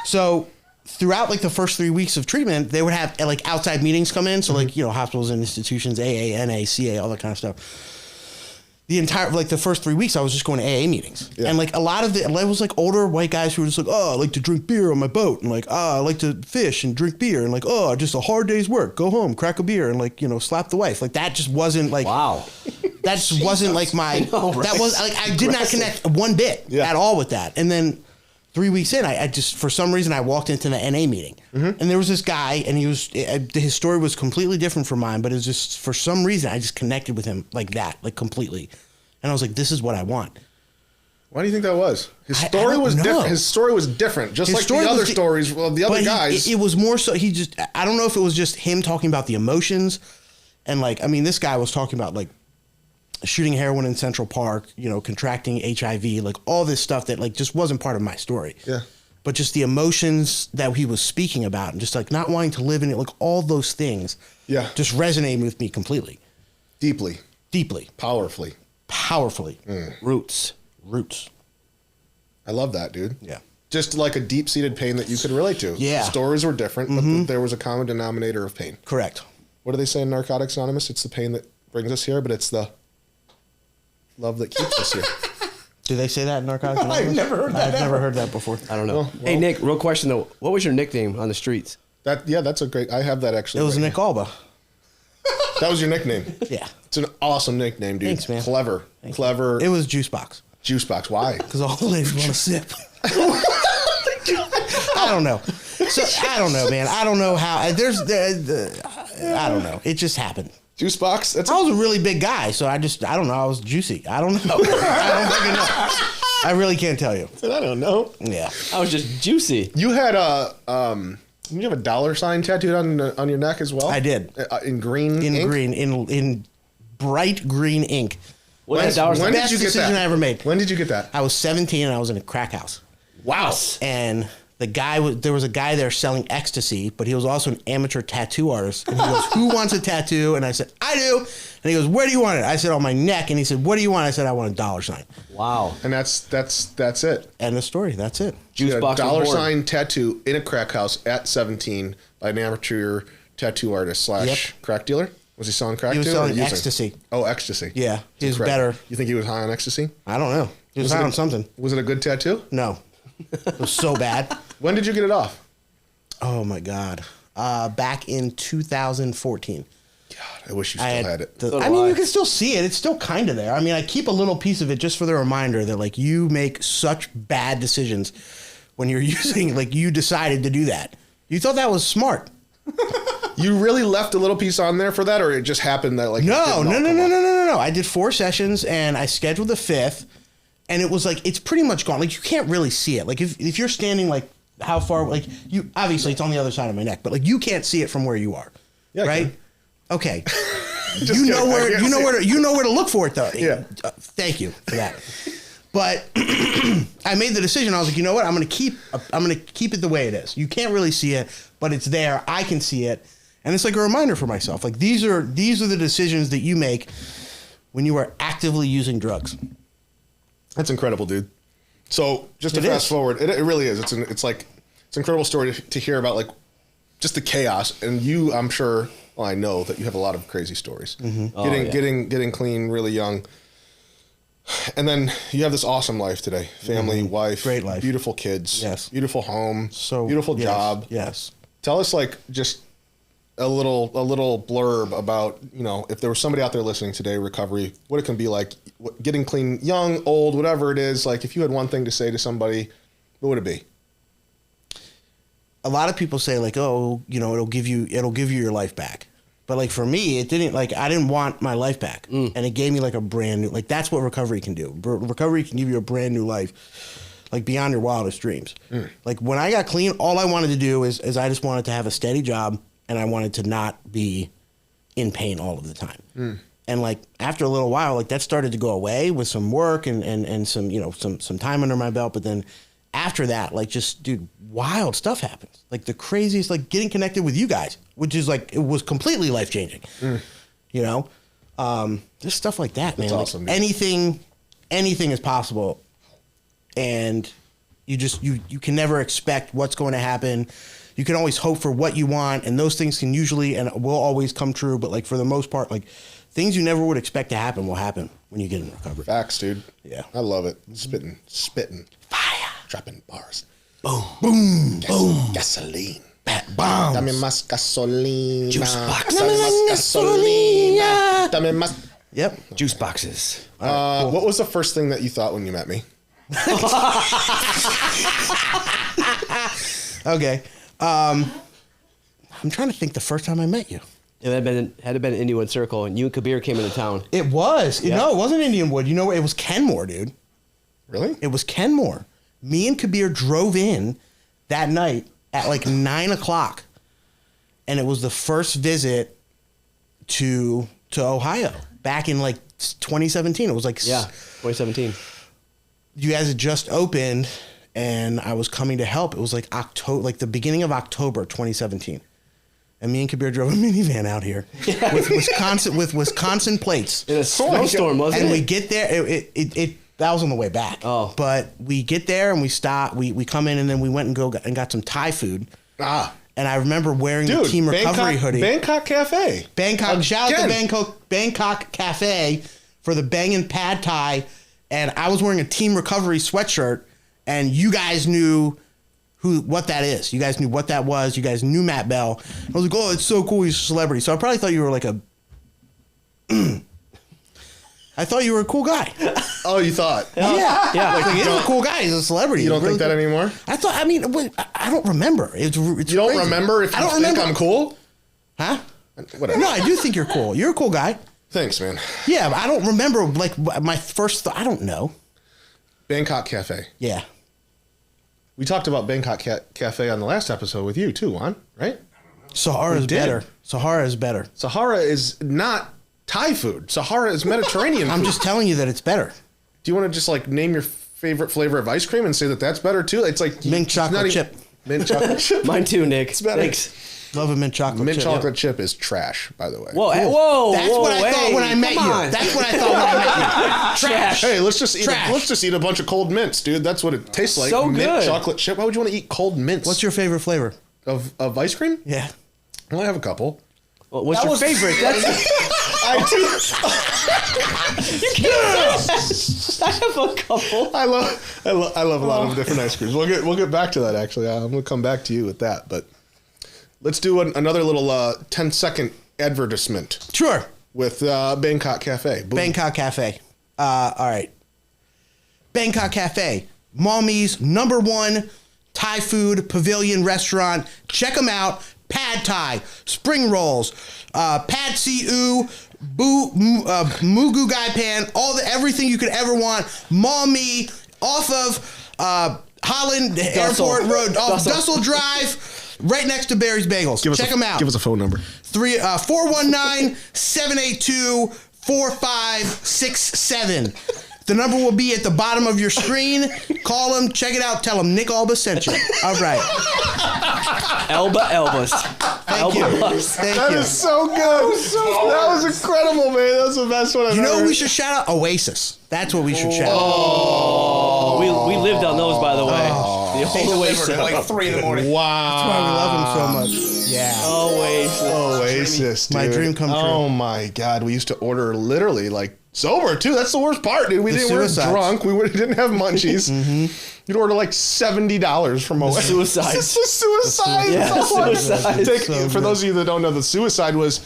So throughout like the first 3 weeks of treatment, they would have like outside meetings come in. So like, hospitals and institutions, AA, NA, CA, all that kind of stuff. The entire, like the first 3 weeks, I was just going to AA meetings. Yeah. And like a lot of it was like older white guys who were just like, oh, I like to drink beer on my boat. And like, oh, I like to fish and drink beer. And like, oh, just a hard day's work. Go home, crack a beer and like, slap the wife. Like that just wasn't like, Wow. That just wasn't like my, know, right? that was like, I did not connect one bit at all with that. And then 3 weeks in, I just, for some reason, I walked into the NA meeting. Mm-hmm. And there was this guy, and his story was completely different from mine, but it was just, for some reason, I just connected with him like that, like completely. And I was like, this is what I want. Why do you think that was? His I story don't was know. different. His story was different, just His like story the other was stories of the other But guys. it was more so, I don't know if it was just him talking about the emotions. And like, I mean, this guy was talking about like shooting heroin in Central Park, you know, contracting HIV, like all this stuff that like just wasn't part of my story. Yeah. But just the emotions that he was speaking about and just like not wanting to live in it, like all those things. Yeah. Just resonated with me completely. Deeply. Deeply. Powerfully. Roots. I love that, dude. Yeah. Just like a deep-seated pain that you could relate to. Yeah. Stories were different, but there was a common denominator of pain. Correct. What do they say in Narcotics Anonymous? It's the pain that brings us here, but it's the love that keeps us here. Do they say that in Narcotics I've Anonymous? never heard that I've never heard that before. I don't know. Well, Hey, Nick, real question though. What was your nickname on the streets? That's a great. I have that actually. It was right Nick Alba. here. That was your nickname. Yeah. It's an awesome nickname, dude. Thanks, man. Clever. Clever. It was Juice Box. Juice Box. Why? Because all the ladies want to sip. I don't know. So I don't know, man. I don't know how. I don't know. It just happened. Juice Box? That's I was a really big guy, so I don't know. I was juicy. I don't know. I don't fucking know. I really can't tell you. I don't know. Yeah. I was just juicy. You had you have a dollar sign tattooed on your neck as well? I did. In green In ink? green, in bright green ink. What is that? When did Best you get decision that? I ever made. When did you get that? I was 17 and I was in a crack house. Wow. And there was a guy there selling ecstasy, but he was also an amateur tattoo artist. And he goes, "Who wants a tattoo?" And I said, "I do." And he goes, "Where do you want it?" I said, "On my neck." And he said, "What do you want?" I said, "I want a dollar sign." Wow. And that's it. End of story. That's it. You Juice had a box dollar was born. sign tattoo in a crack house at 17 by an amateur tattoo artist / Yep. crack dealer. Was he selling crack? He was too, or selling using? ecstasy. Oh, ecstasy. Yeah, he was Incredible. better. You think he was high on ecstasy? I don't know. He was it high a- on something. Was it a good tattoo? No. It was so bad. When did you get it off? Oh, my God. Back in 2014. God, I wish you still had it. So do I mean, I. you can still see it. It's still kind of there. I mean, I keep a little piece of it just for the reminder that, like, you make such bad decisions when you're using, like, you decided to do that. You thought that was smart. You really left a little piece on there for that, or it just happened that like it No. didn't all come off? I did 4 sessions and I scheduled the 5th, and it was like it's pretty much gone. Like you can't really see it. Like if you're standing like how far, like you obviously it's on the other side of my neck, but like you can't see it from where you are. Yeah, I right? can. Okay. Just you know kidding. I where can't you know see where it. to, you know where to look for it though. Yeah. Thank you for that. But I made the decision. I was like, you know what? I'm gonna keep it the way it is. You can't really see it, but it's there. I can see it, and it's like a reminder for myself. Like these are the decisions that you make when you are actively using drugs. That's incredible, dude. So just to It fast is. forward, it really is. It's an incredible story to hear about, like just the chaos. And you, I'm sure, well, I know that you have a lot of crazy stories. Mm-hmm. Getting clean really young, and then you have this awesome life today: family, wife, Great life. beautiful kids, Yes. beautiful home, So beautiful yes, job. Yes. Tell us like just a little blurb about, you know, if there was somebody out there listening today, recovery, what it can be like, getting clean, young, old, whatever it is. Like if you had one thing to say to somebody, what would it be? A lot of people say like, oh, you know, it'll give you your life back. But like for me, it didn't, like I didn't want my life back, and it gave me like a brand new, like that's what recovery can do. Recovery can give you a brand new life, like beyond your wildest dreams. Like when I got clean, all I wanted to do is I just wanted to have a steady job, and I wanted to not be in pain all of the time. And like after a little while, like that started to go away with some work and some, you know, some time under my belt. But then after that, like just, dude, wild stuff happens. Like the craziest, like getting connected with you guys, which is like, it was completely life changing, you know? Just stuff like that, man. That's Like awesome, dude. anything is possible. And you just, you can never expect what's going to happen. You can always hope for what you want, and those things can usually and will always come true. But like for the most part, like things you never would expect to happen will happen when you get in recovery. Facts, dude. Yeah. I love it. Spitting. Fire. Dropping bars. Boom. Boom. Boom. Gasoline. Bombs. Dame más gasolina. Juice box. Dame más gasolina. Dame más. Yep. Juice boxes. What was the first thing that you thought when you met me? Okay. I'm trying to think the first time I met you. It had been Indian Circle, and you and Kabir came into town. It was. Yeah. No, it wasn't Indian Wood. You know, it was Kenmore, dude. Really? It was Kenmore. Me and Kabir drove in that night at like 9 o'clock, and it was the first visit to Ohio back in like 2017. It was like 2017. You guys had just opened, and I was coming to help. It was like October, like the beginning of October 2017. And me and Kabir drove a minivan out here with Wisconsin plates. In a snowstorm, wasn't it? And we get there. That was on the way back. Oh. But we get there and we stop. We come in and then we went and got some Thai food. And I remember wearing the Team Recovery hoodie. Bangkok Cafe. Shout out to Bangkok Cafe for the banging pad Thai. And I was wearing a Team Recovery sweatshirt. And you guys knew what that is. You guys knew what that was. You guys knew Matt Bell. I was like, oh, it's so cool. He's a celebrity. So I probably thought you were like I thought you were a cool guy. Oh, you thought? Yeah. Yeah. Like, he's a cool guy. He's a celebrity. You don't He's think that really anymore? I don't remember. It's You don't crazy. remember if you think I'm cool? Huh? Whatever. No, I do think you're cool. You're a cool guy. Thanks, man. Yeah, but I don't remember, like, my first thought. I don't know. Bangkok Cafe. Yeah. We talked about Bangkok Cafe on the last episode with you too, Juan, right? Sahara is better. Sahara is better. Sahara is not Thai food. Sahara is Mediterranean I'm food. just telling you that it's better. Do you want to just like name your favorite flavor of ice cream and say that that's better too? It's like Mint it's chocolate not chip. Mint chocolate chip. Mine too, Nick. better. Thanks. Love a mint chocolate Mint chip. chocolate chip is trash, by the way. Whoa, whoa, That's whoa, what I thought when I met you. come on. That's what I thought when I met you. Trash. Hey, let's just Trash. eat a bunch of cold mints, dude. That's what it tastes like. So Mint good. chocolate chip. Why would you want to eat cold mints? What's your favorite flavor? of ice cream? Yeah. Well, I have a couple. Well, what's your favorite? That's, I do. I have a couple. I love a lot of different ice creams. We'll get back to that actually. I'm gonna come back to you with that, but let's do another little 10-second advertisement Sure. with Bangkok Cafe. Boom. Bangkok Cafe. All right. Bangkok Cafe. Mommy's #1 Thai food pavilion restaurant. Check them out. Pad Thai, spring rolls, pad see ew, mugu gai pan, everything you could ever want. Mommy off of Holland Airport Road, off Dussel Drive, right next to Barry's Bagels. Check them out. Give us a phone number. 419-782-4567. The number will be at the bottom of your screen. Call them, check it out, tell them Nick Alba sent you. All right. Elbas. Thank you. Thank That you. is so good. That was incredible, man. That's the best one I've You know ever what we should shout out? Oasis. That's what we should shout out. Oh, we lived on those, by the way. The They whole way delivered at like 3 in the morning. Wow. That's why we love them so much. Yeah. Oasis, dude. My dream come true. Oh my God, we used to order literally like sober too. That's the worst part, dude. We weren't suicides. drunk. We didn't have munchies. You'd order like $70 from Oasis. suicides. It's the suicide. Yeah, Oh my God. suicides. For those of you that don't know, the suicide was.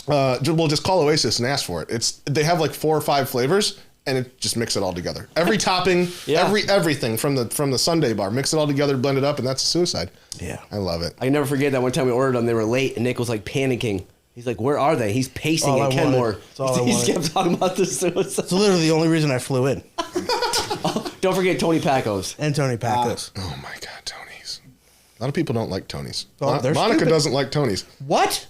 We'll just call Oasis and ask for it. They have like 4 or 5 flavors. And it just mix it all together. Every topping, everything from the sundae bar, mix it all together, blend it up, and that's a suicide. Yeah. I love it. I never forget that one time we ordered them, they were late, and Nick was like panicking. He's like, "Where are they?" He's pacing All at I Kenmore. wanted. That's all I He wanted. kept talking about the suicide. It's literally the only reason I flew in. Don't forget Tony Pacos. And Tony Pacos. Oh my God, Tony's. A lot of people don't like Tony's. Oh, they're Monica stupid. doesn't like Tony's. What?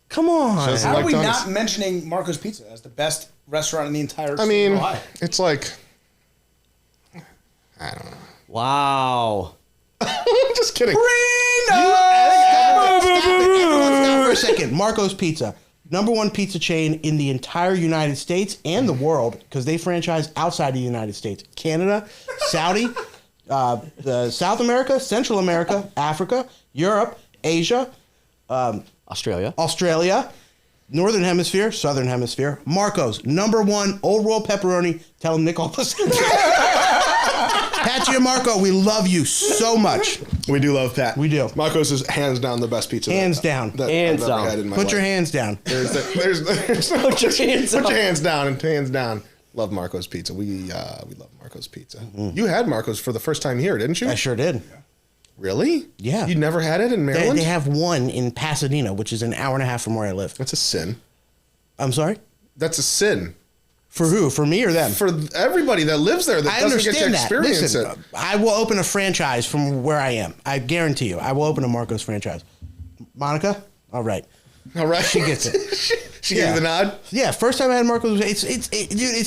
Come on. Says- How are like we Tony's. not mentioning Marco's Pizza as the best restaurant in the entire I mean, Ohio? it's like, I don't know. Wow. Just kidding. Stop for a second. Marco's Pizza. #1 pizza chain in the entire United States and the world because they franchise outside the United States. Canada, Saudi, South America, Central America, Africa, Europe, Asia, Australia. Australia, Northern Hemisphere, Southern Hemisphere. Marco's, #1 Old World Pepperoni. Tell them Nick Alpus. Pat Gianmarco, we love you so much. We do love Pat. We do. Marco's is hands down the best pizza. Hands down. That Hands I've ever down. had in my Put life. your hands down. There's Put your hands Put up. your hands down and hands down. Love Marco's Pizza. We love Marco's Pizza. You had Marco's for the first time here, didn't you? I sure did. Really? Yeah. You never had it in Maryland? They have one in Pasadena, which is an hour and a half from where I live. That's a sin. I'm sorry? That's a sin. For who? For me or them? For everybody that lives there that I doesn't get to understand that. experience Listen, it. I will open a franchise from where I am. I guarantee you. I will open a Marco's franchise. Monica? All right. All right. She gets it. She gave you the nod? Yeah, first time I had Marco's, dude, it's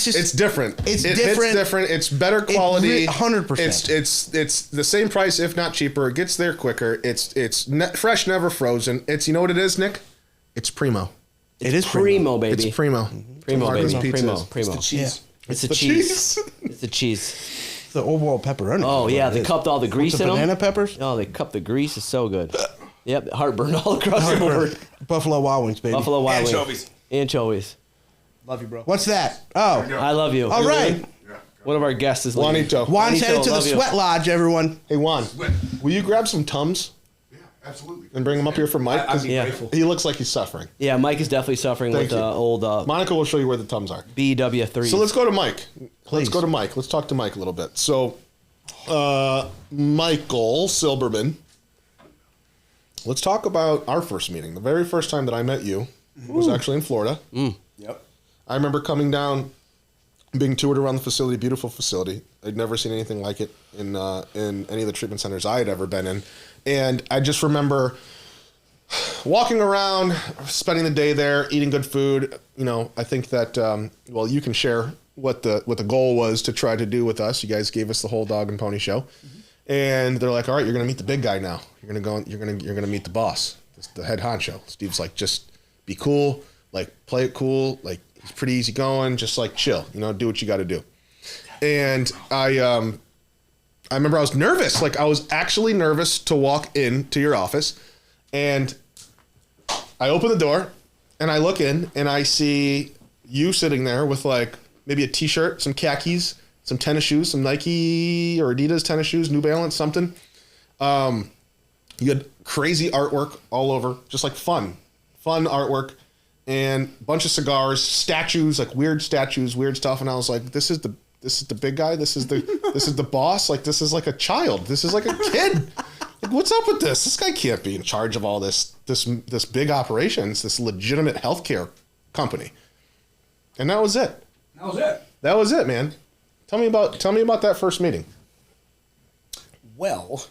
just... It's different. It's It different. hits different. It's better quality. 100%. It's the same price, if not cheaper. It gets there quicker. It's fresh, never frozen. It's, you know what it is, Nick? It's primo. It is Primo, baby. It's primo. Primo, Marco's baby. Pizza. Primo. The cheese. It's the the cheese. cheese. It's the cheese. It's the overall pepperoni. Oh, yeah. It They is. cupped all the grease With the in them. banana peppers? Oh, they cupped the grease. It's so good. Yep. Heartburn all across the board. Buffalo Wild Wings, baby. Buffalo Wild Wings. Anchovies. Anchovies. Love you, bro. What's that? Oh. I love you. All right. One of our guests is leaving. Juanito. Juan's headed to the love you. Sweat Lodge, everyone. Hey, Juan, will you grab some Tums Yeah, absolutely. and bring them up here for Mike? I'd 'Cause be Yeah. grateful. he looks like he's suffering. Yeah, Mike is definitely suffering Thank with you. old Monica will show you where the Tums are. BW3. So let's go to Mike. Please. Let's go to Mike. Let's talk to Mike a little bit. So, Michael Silberman. Let's talk about our first meeting. The very first time that I met you was actually in Florida. Yep. I remember coming down, being toured around the facility, beautiful facility. I'd never seen anything like it in any of the treatment centers I had ever been in. And I just remember walking around, spending the day there, eating good food. You know, I think that, well, you can share what the goal was to try to do with us. You guys gave us the whole dog and pony show. And they're like, all right, you're going to meet the big guy now. You're going to meet the boss, the head honcho. Steve's like, just be cool, like play it cool, like he's pretty easy going, just like chill, you know, do what you got to do. And I remember I was nervous, like I was actually nervous to walk into your office, and I open the door and I look in and I see you sitting there with like maybe a t-shirt, some khakis, some tennis shoes, some Nike or Adidas tennis shoes, New Balance, something. You had crazy artwork all over, just like fun artwork, and a bunch of cigars, statues, like weird statues, weird stuff. And I was like, this is the big guy. This is the boss. Like, this is like a child. This is like a kid. Like, what's up with this? This guy can't be in charge of all this big operations, this legitimate healthcare company. And that was it. That was it, man. Tell me about that first meeting. Well,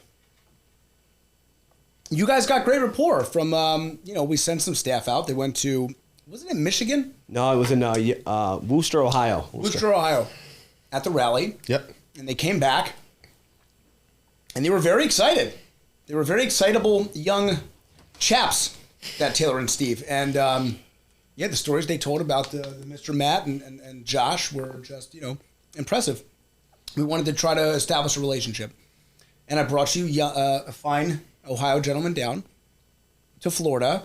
you guys got great rapport from, we sent some staff out. They went to, wasn't it Michigan? No, it was in Wooster, Ohio. Worcester, Ohio, at the rally. Yep. And they came back, and they were very excited. They were very excitable young chaps, that Taylor and Steve. And, the stories they told about the Mr. Matt and Josh were just, impressive. We wanted to try to establish a relationship. And I brought you a fine Ohio gentleman down to Florida.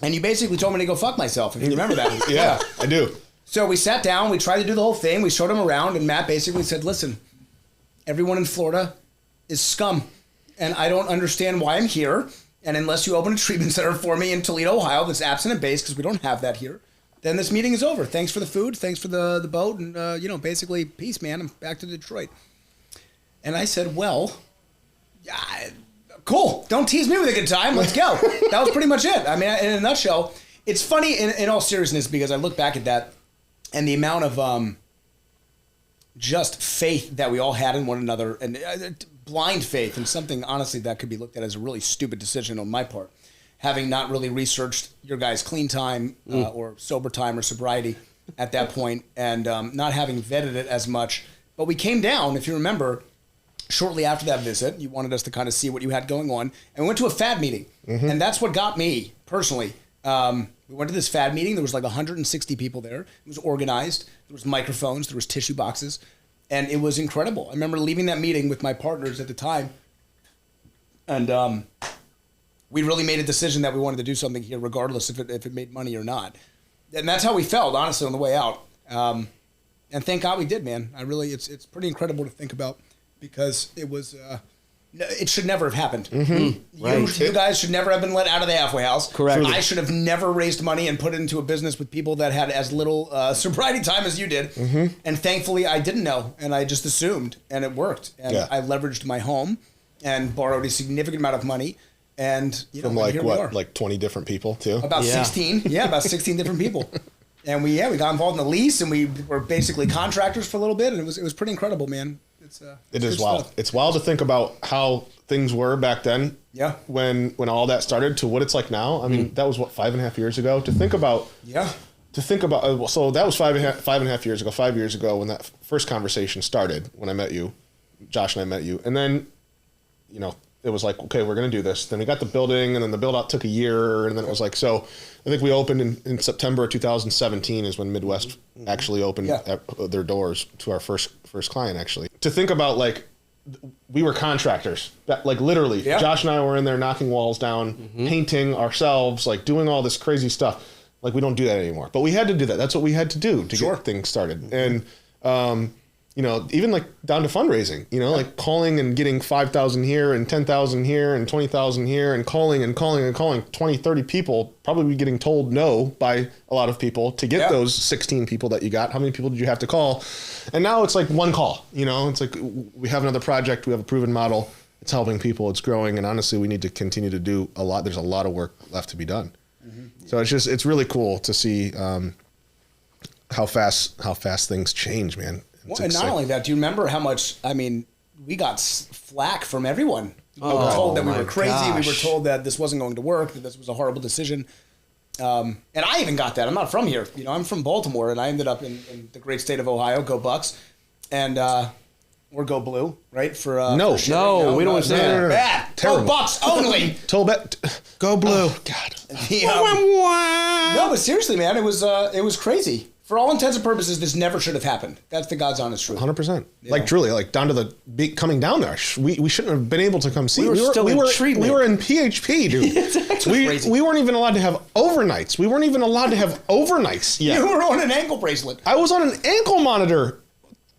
And you basically told me to go fuck myself, if you remember that. Yeah, I do. So we sat down, we tried to do the whole thing, we showed him around, and Matt basically said, listen, everyone in Florida is scum, and I don't understand why I'm here, and unless you open a treatment center for me in Toledo, Ohio that's abstinent based, because we don't have that here, then this meeting is over. Thanks for the food, thanks for the boat, and, basically, peace, man, I'm back to Detroit. And I said, well, cool, don't tease me with a good time, let's go. That was pretty much it. I mean, in a nutshell, it's funny in all seriousness, because I look back at that, and the amount of just faith that we all had in one another, and blind faith in something, honestly, that could be looked at as a really stupid decision on my part, having not really researched your guys' clean time or sober time or sobriety at that point, and not having vetted it as much. But we came down, if you remember, shortly after that visit. You wanted us to kind of see what you had going on, and we went to a FAD meeting, and that's what got me personally. We went to this FAD meeting. There was like 160 people there. It was organized. There was microphones. There was tissue boxes. And it was incredible. I remember leaving that meeting with my partners at the time. And we really made a decision that we wanted to do something here regardless if it made money or not. And that's how we felt, honestly, on the way out. And thank God we did, man. It's pretty incredible to think about, because it was... it should never have happened. You guys should never have been let out of the halfway house. Correct. I should have never raised money and put it into a business with people that had as little sobriety time as you did. And thankfully, I didn't know, and I just assumed, and it worked. And I leveraged my home and borrowed a significant amount of money. And from like 20 different people too. About 16, about 16 different people. And we got involved in the lease, and we were basically contractors for a little bit, and it was pretty incredible, man. It is wild. Stuff. It's wild to think about how things were back then. Yeah. When all that started to what it's like now. I mean, that was 5.5 years ago. To think about. Yeah. To think about. So that was 5.5 years ago. 5 years ago when that first conversation started. When I met you, Josh and I met you, and then, it was like, okay, we're going to do this. Then we got the building, and then the build out took a year, and then it was like, so I think we opened in September of 2017 is when Midwest actually opened their doors to our first client, actually. To think about, like, we were contractors, that, like, literally. Yeah. Josh and I were in there knocking walls down, painting ourselves, like, doing all this crazy stuff. Like, we don't do that anymore. But we had to do that. That's what we had to do to get things started. And, even like down to fundraising, like calling and getting 5,000 here and 10,000 here and 20,000 here and calling 20, 30 people, probably getting told no by a lot of people to get those 16 people that you got. How many people did you have to call? And now it's like one call, it's like we have another project. We have a proven model. It's helping people. It's growing. And honestly, we need to continue to do a lot. There's a lot of work left to be done. So it's really cool to see how fast things change, man. Well, and not only that, do you remember how much, we got flack from everyone. We were told that we were crazy. Gosh. We were told that this wasn't going to work, that this was a horrible decision. And I even got that. I'm not from here. I'm from Baltimore, and I ended up in the great state of Ohio, go Bucks. And, or go blue, right? No, we don't want to say that. Bad. Terrible. Go Bucks only. Go blue. Oh, God. No, but seriously, man, it was crazy. For all intents and purposes, this never should have happened. That's the God's honest truth. 100%. Like, truly, like, down to the coming down there. We shouldn't have been able to come see. We were in treatment. We were in PHP, dude. We weren't even allowed to have overnights. We weren't even allowed to have overnights yet. You were on an ankle bracelet. I was on an ankle monitor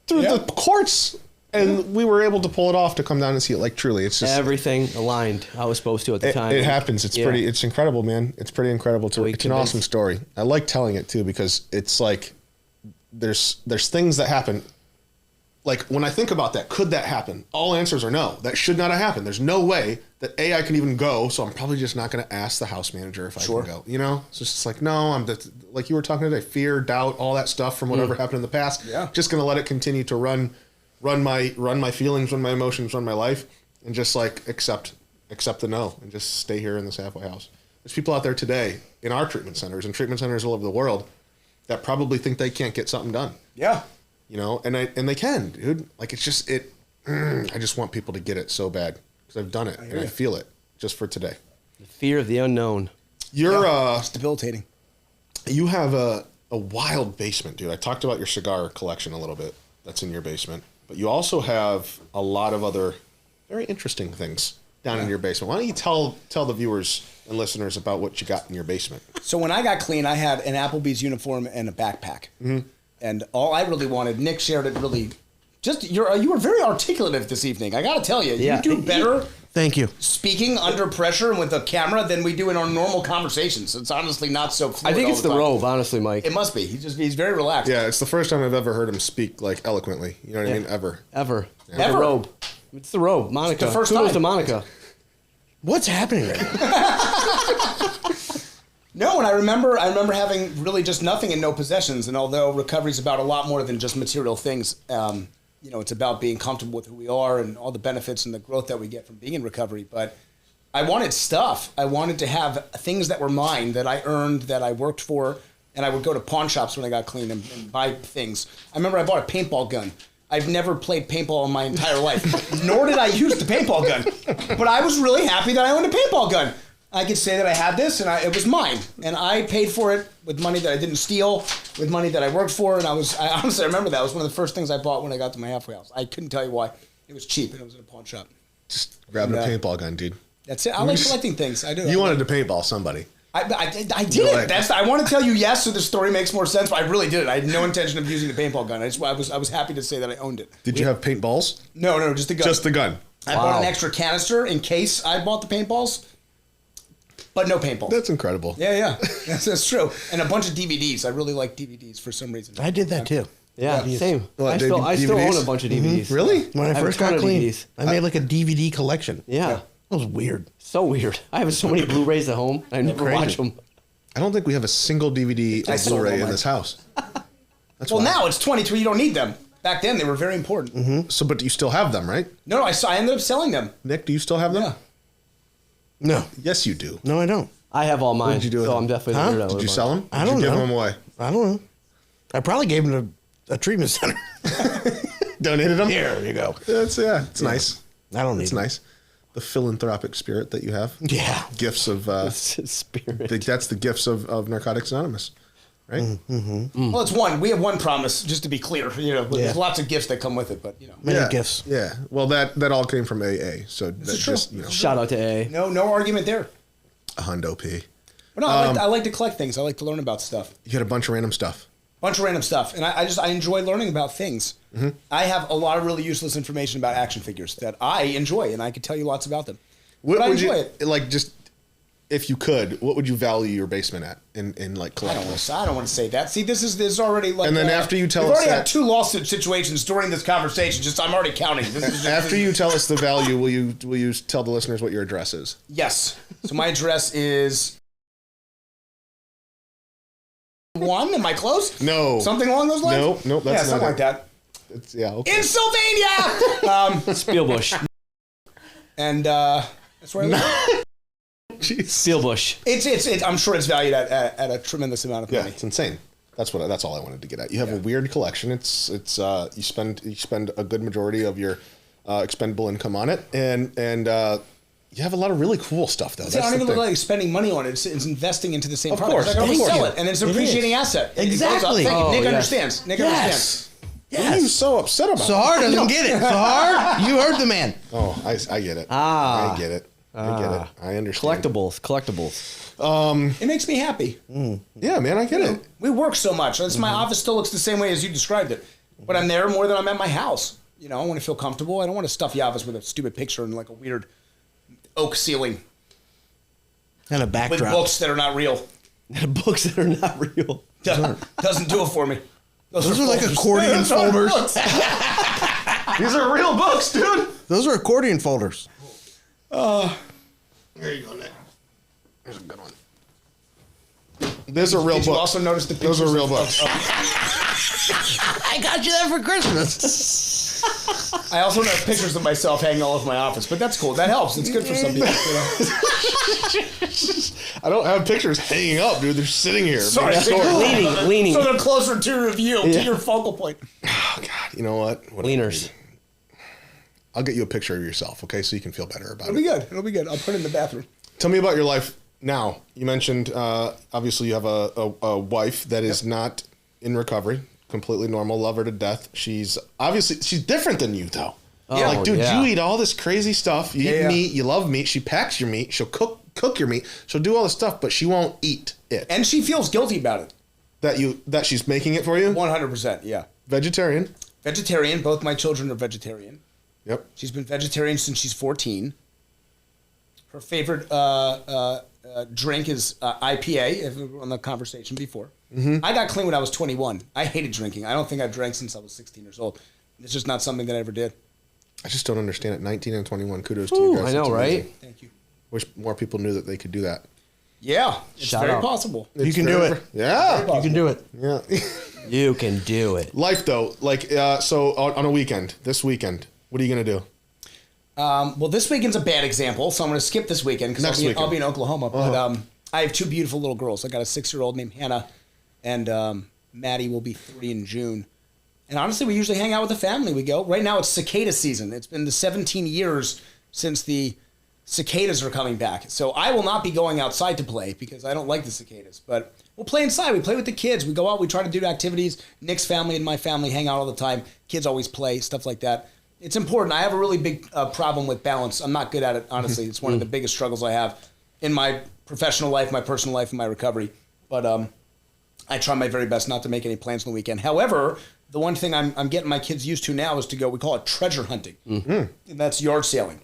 through the courts. And we were able to pull it off to come down and see it. Like, truly, it's just everything aligned how it was supposed to at the time. It happens. It's it's incredible, man. It's pretty incredible. It's an awesome story. I like telling it too because it's like there's things that happen. Like, when I think about that, could that happen? All answers are no. That should not have happened. There's no way that I can even go. So I'm probably just not going to ask the house manager if I can go. So it's just like, no. Like you were talking today, fear, doubt, all that stuff from whatever happened in the past. Yeah. Just going to let it continue to run my feelings, run my emotions, run my life, and just like accept the no and just stay here in this halfway house. There's people out there today in our treatment centers and treatment centers all over the world that probably think they can't get something done. Yeah. And they can, dude. Like, it's just I just want people to get it so bad because I've done it and I feel it just for today. The fear of the unknown. It's debilitating. You have a wild basement, dude. I talked about your cigar collection a little bit. That's in your basement. But you also have a lot of other very interesting things down in your basement. Why don't you tell the viewers and listeners about what you got in your basement? So when I got clean, I had an Applebee's uniform and a backpack. Mm-hmm. And all I really wanted, Nick shared it really. You were very articulative this evening. I got to tell you, you do better. Thank you. Speaking under pressure and with a camera than we do in our normal conversations. It's honestly not so fluid. I think it's the robe, honestly, Mike. It must be. He's very relaxed. Yeah, it's the first time I've ever heard him speak like eloquently. You know what I mean? Ever. Yeah. Ever. The robe. It's the robe. Monica. It's the first Kudos time. to Monica. What's happening right now? No, and I remember having really just nothing and no possessions. And although recovery is about a lot more than just material things, it's about being comfortable with who we are and all the benefits and the growth that we get from being in recovery. But I wanted stuff. I wanted to have things that were mine, that I earned, that I worked for. And I would go to pawn shops when I got clean and buy things. I remember I bought a paintball gun. I've never played paintball in my entire life, nor did I use the paintball gun. But I was really happy that I owned a paintball gun. I could say that I had this, and it was mine. And I paid for it with money that I didn't steal, with money that I worked for. And I honestly remember that. It was one of the first things I bought when I got to my halfway house. I couldn't tell you why. It was cheap, and it was in a pawn shop. Just grabbing a paintball gun, dude. That's it. I like collecting things. I do. You wanted to paintball somebody. I did it. I want to tell you yes, so the story makes more sense, but I really did it. I had no intention of using the paintball gun. I was happy to say that I owned it. Did you have paintballs? No, just the gun. Just the gun. I bought an extra canister in case I bought the paintballs, but no paintballs. That's incredible. Yeah. That's true. And a bunch of DVDs. I really like DVDs for some reason. I did that too. Yeah, same. What, I still DVDs? own a bunch of DVDs. Really? When I have a first ton got of clean, DVDs. I made like a DVD collection. Yeah. That was weird. So weird. I have so many Blu-rays at home. I never Crazy. watch them. I don't think we have a single DVD I or sold Blu-ray all in mine. this house. That's Well, why. now it's 23. You don't need them. Back then, they were very important. So, but you still have them, right? No, I ended up selling them. Nick, do you still have them? Yeah. No, Yes, you do. no, I don't. I have all mine. did you do with so them? I'm definitely Huh? the weirdo. Did you sell them? I Did don't you give know. them away? I don't know. I probably gave him a treatment center. Donated them? Here you go. It's nice. I don't need It's them. nice. The philanthropic spirit that you have. Yeah. Gifts of Spirit. that's the gifts of Narcotics Anonymous, right? Well, it's one. We have one promise, just to be clear. You know, Yeah. there's lots of gifts that come with it, but you know, Many gifts. Yeah. Well, that all came from AA. So that's true. just Shout out to A. no argument there. a hundo p. But no, I like to collect things. I like to learn about stuff. You had a bunch of random stuff. Bunch of random stuff, and I enjoy learning about things. I have a lot of really useless information about action figures that I enjoy, and I could tell you lots about them. What But I would enjoy you it. like? Just if you could, what would you value your basement at in like I don't, collectibles? want to say that. See, this is already like. And then after you tell we've us already that- had 2 lawsuit situations during this conversation. Just I'm already counting. This is just, After you tell us the value, will you tell the listeners what your address is? Yes. So my address is 1. Am I close? No. Something along those lines. No, that's yeah, not something it. like that. It's, yeah. Okay. In Sylvania. Spielbush. And that's where I live. Jeez. Spielbush. It's. I'm sure it's valued at a tremendous amount of Yeah, money. it's insane. That's all I wanted to get at. You have a weird collection. It's you spend a good majority of your expendable income on it, and you have a lot of really cool stuff though. See, I don't even look like spending money on it. It's investing into the same Of product. course, I can of always course. sell it, and it's an It appreciating is. asset. It goes up. Exactly. Thank you. Oh, Nick yes. understands. Nick understands. Why are you so upset about Sahar it? doesn't get it. Sahar, you heard the man. Oh, I get it. Ah. I get it. I get it. I understand. Collectibles. It makes me happy. Yeah, man, I get it. We work so much. My office still looks the same way as you described it, but I'm there more than I'm at my house. You know, I want to feel comfortable. I don't want to stuff the office with a stupid picture and like a weird oak ceiling And a with backdrop. books that are not real. Books that are not real. Doesn't do it for me. Those are like folders. accordion Those are folders. books. These are real books, dude. Those are accordion folders. There you go, Nick. There's a good one. Those are real Did books. you also notice the pictures? Those are real of- books. I got you that for Christmas. I also have pictures of myself hanging all over my office, but that's cool. That helps. It's good for some people. You know? I don't have pictures hanging up, dude. They're sitting here. Sorry, Leaning. So they're closer to your view, to your focal point. Oh, God. You know what? Leaners. I'll get you a picture of yourself, okay, so you can feel better about It'll be it. good. It'll be good. I'll put it in the bathroom. Tell me about your life now. You mentioned, obviously, you have a wife that is not in recovery, completely normal, love her to death. She's different than you, though. Yeah. Like, dude, Yeah. you eat all this crazy stuff. You eat Yeah. meat. You love meat. She packs your meat. She'll cook your meat. She'll do all this stuff, but she won't eat it. And she feels guilty about it. That she's making it for you. 100%. Yeah. Vegetarian. Vegetarian. Both my children are vegetarian. Yep. She's been vegetarian since she's 14. Her favorite drink is IPA, if we were on the conversation before. I got clean when I was 21. I hated drinking. I don't think I've drank since I was 16 years old. It's just not something that I ever did. I just don't understand it. 19 and 21. Kudos to you guys. I know, That's amazing. right? Thank you. Wish more people knew that they could do that. Yeah, it's Shout very out. possible. You can do it. Yeah. You can do it. Yeah. You can do it. Life though, like so on a weekend, this weekend, what are you gonna do? Well, this weekend's a bad example, so I'm going to skip this weekend because Next I'll weekend. be in Oklahoma. But I have 2 beautiful little girls. I got a 6-year-old named Hannah, and Maddie will be 3 in June. And honestly, we usually hang out with the family. We go. Right now, it's cicada season. It's been the 17 years since the cicadas are coming back. So I will not be going outside to play because I don't like the cicadas. But we'll play inside. We play with the kids. We go out. We try to do activities. Nick's family and my family hang out all the time. Kids always play, stuff like that. It's important. I have a really big problem with balance. I'm not good at it, honestly. It's one of the biggest struggles I have in my professional life, my personal life, and my recovery. But I try my very best not to make any plans on the weekend. However, the one thing I'm getting my kids used to now is to go, we call it treasure hunting. And that's yard sailing.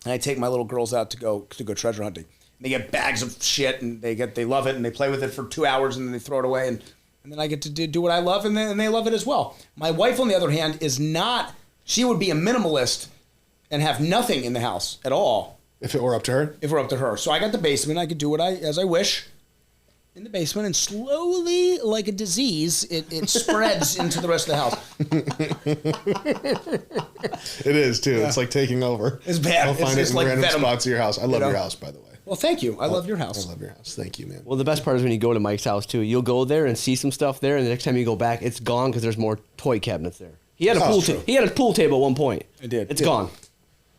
And I take my little girls out to go treasure hunting. And they get bags of shit, and they love it, and they play with it for 2 hours, and then they throw it away. And and then I get to do what I love, and they love it as well. My wife, on the other hand, is not. She would be a minimalist and have nothing in the house at all. If it were up to her? If it were up to her. So I got the basement. I could do as I wish in the basement, and slowly, like a disease, it spreads into the rest of the house. It is, too. Yeah. It's like taking over. It's bad. I'll find it in like random spots of your house. I love your house, by the way. Well, thank you. I love your house. I love your house. Thank you, man. Well, the best part is when you go to Mike's house, too. You'll go there and see some stuff there, and the next time you go back, it's gone because there's more toy cabinets there. He had a pool table at one point. It did. It's gone.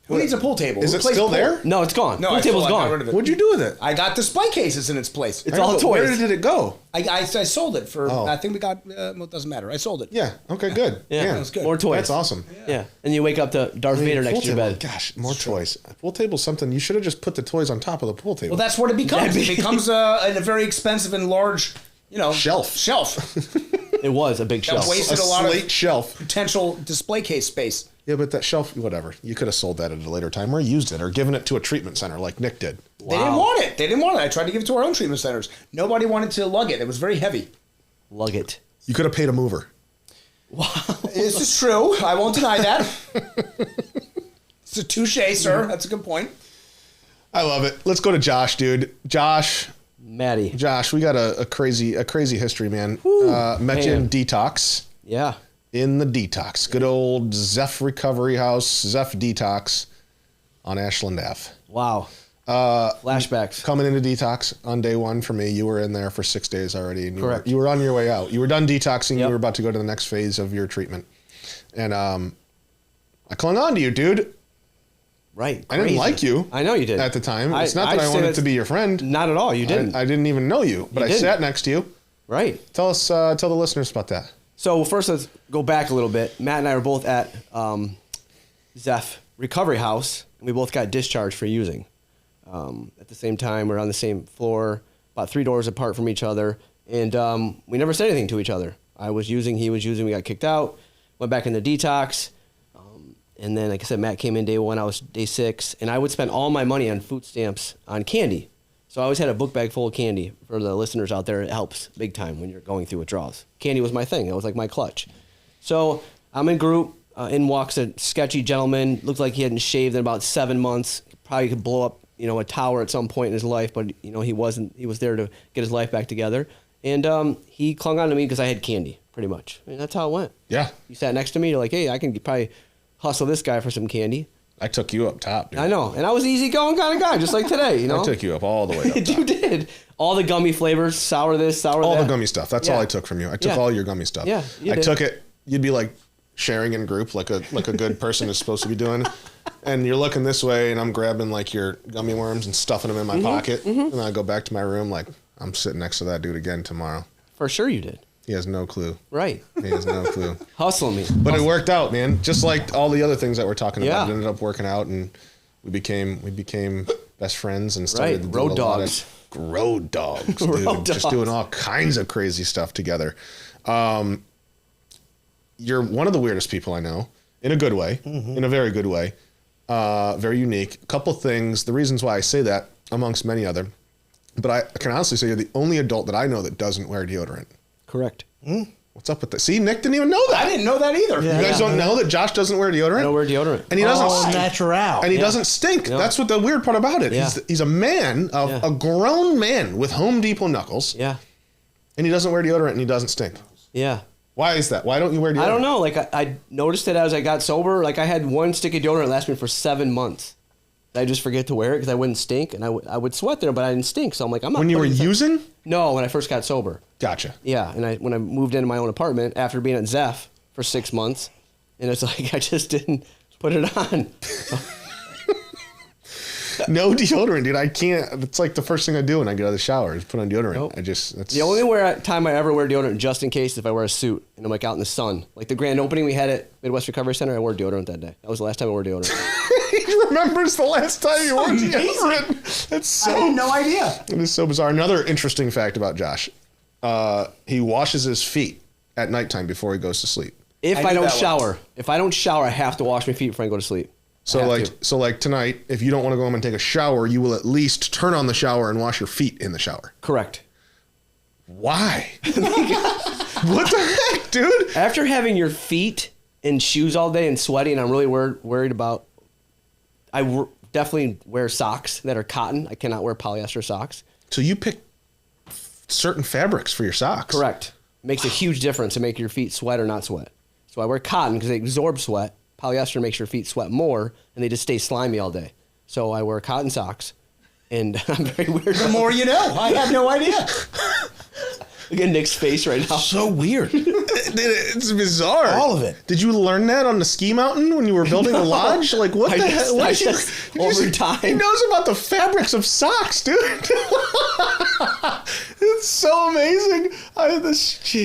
Who needs a pool table? Is it still there? No, it's gone. No, pool table's gone. What'd you do with it? I got display cases in its place. It's all toys. Where did it go? I sold it for. I think we got. Well, it doesn't matter. I sold it. Yeah. Okay. Good. Yeah. That's good. More toys. That's awesome. Yeah. And you wake up to Darth Vader next to your bed. Gosh, more toys. Pool table's something. You should have just put the toys on top of the pool table. Well, that's what it becomes. It becomes a very expensive and large, shelf. It was a big shelf. Wasted a lot of shelf. Potential display case space. Yeah, but that shelf, whatever. You could have sold that at a later time or used it or given it to a treatment center like Nick did. Wow. They didn't want it. I tried to give it to our own treatment centers. Nobody wanted to lug it. It was very heavy. Lug it. You could have paid a mover. Wow. This is true. I won't deny that. It's a touche, sir. That's a good point. I love it. Let's go to Josh, dude. Josh, we got a crazy history, man. Met you in Detox. Yeah. In the Detox. Good old Zeph Recovery House, Zeph Detox on Ashland Ave. Wow. Flashbacks. Coming into Detox on day one for me. You were in there for 6 days already. And Correct. You were on your way out. You were done detoxing. Yep. You were about to go to the next phase of your treatment. And I clung on to you, dude. Right. I didn't like you. I know you did. At the time. It's not that I wanted to be your friend. Not at all. You didn't. I didn't even know you. But I sat next to you. Right. Tell the listeners about that. So first, let's go back a little bit. Matt and I were both at Zeph Recovery House, and we both got discharged for using. At the same time, we were on the same floor, about 3 doors apart from each other, and we never said anything to each other. I was using, he was using, we got kicked out, went back into detox, and then, like I said, Matt came in day 1, I was day 6, and I would spend all my money on food stamps on candy. So I always had a book bag full of candy. For the listeners out there, it helps big time when you're going through withdrawals. Candy was my thing. It was like my clutch. So I'm in group. In walks a sketchy gentleman. Looked like he hadn't shaved in about 7 months. Probably could blow up, a tower at some point in his life, but he wasn't. He was there to get his life back together. And he clung on to me because I had candy, pretty much. I mean, that's how it went. Yeah. You sat next to me. You're like, hey, I can probably hustle this guy for some candy. I took you up top, dude. I know. And I was an easygoing kind of guy, just like today, I took you up all the way up top. You did. All the gummy flavors, sour this, sour that. All the gummy stuff. That's all I took from you. I took all your gummy stuff. Yeah, I took it. You'd be like sharing in group like a good person is supposed to be doing. And you're looking this way, and I'm grabbing like your gummy worms and stuffing them in my pocket. And then I go back to my room like, I'm sitting next to that dude again tomorrow. For sure you did. He has no clue. Right. He has no clue. Hustling me. But it worked out, man. Just like all the other things that we're talking about. It ended up working out, and we became best friends and started to do road dogs. Road dogs, dude. Just doing all kinds of crazy stuff together. You're one of the weirdest people I know, in a good way, in a very good way. Very unique. A couple things. The reasons why I say that, amongst many other, but I can honestly say you're the only adult that I know that doesn't wear deodorant. Correct. What's up with that? See, Nick didn't even know that. I didn't know that either. You guys don't know that Josh doesn't wear deodorant? I don't wear deodorant. And he doesn't natural. And he doesn't stink. No. That's what the weird part about it. Yeah. He's a man, a grown man with Home Depot knuckles. Yeah. And he doesn't wear deodorant and he doesn't stink. Yeah. Why is that? Why don't you wear deodorant? I don't know. Like I noticed it as I got sober. Like I had one stick of deodorant last me for 7 months. I just forget to wear it because I wouldn't stink, and I would sweat there, but I didn't stink. So I'm like, I'm not. When you were using? No, when I first got sober. Gotcha. Yeah, and when I moved into my own apartment after being at Zeph for 6 months, and it's like I just didn't put it on. No deodorant, dude. I can't. It's like the first thing I do when I get out of the shower is put on deodorant. Nope. That's the only time I ever wear deodorant, just in case, is if I wear a suit and I'm like out in the sun. Like the grand opening we had at Midwest Recovery Center, I wore deodorant that day. That was the last time I wore deodorant. He remembers the last time you wore deodorant. That's so. I had no idea. It is so bizarre. Another interesting fact about Josh: he washes his feet at nighttime before he goes to sleep. If I don't shower, I have to wash my feet before I go to sleep. So like tonight, if you don't want to go home and take a shower, you will at least turn on the shower and wash your feet in the shower. Correct. Why? What the heck, dude? After having your feet in shoes all day and sweaty, and I'm really worried about. Definitely wear socks that are cotton. I cannot wear polyester socks. So you pick certain fabrics for your socks. Correct. Makes a huge difference to make your feet sweat or not sweat. So I wear cotton because they absorb sweat. Polyester makes your feet sweat more, and they just stay slimy all day. So I wear cotton socks, and I'm very weird. The more you know. I have no idea. Look at Nick's face right now. So weird. It's bizarre. All of it. Did you learn that on the ski mountain when you were building a lodge? Like, what the hell? Over time. He knows about the fabrics of socks, dude. It's so amazing.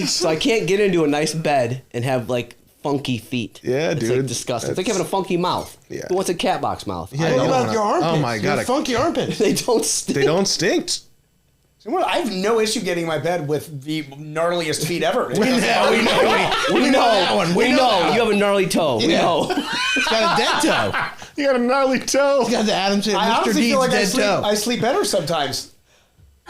So I can't get into a nice bed and have like funky feet. Yeah, it's dude. Like disgusting. It's like having a funky mouth. Yeah. Who wants a cat box mouth? Yeah, What about your armpits? Oh my God. Your funky armpits. They don't stink. They don't stink. I have no issue getting in my bed with the gnarliest feet ever. We know. You have a gnarly toe. We know. It's got a dead toe. You got a gnarly toe. It's got the Adam said, I Mr. honestly Deeds feel like dead toe. I sleep better sometimes.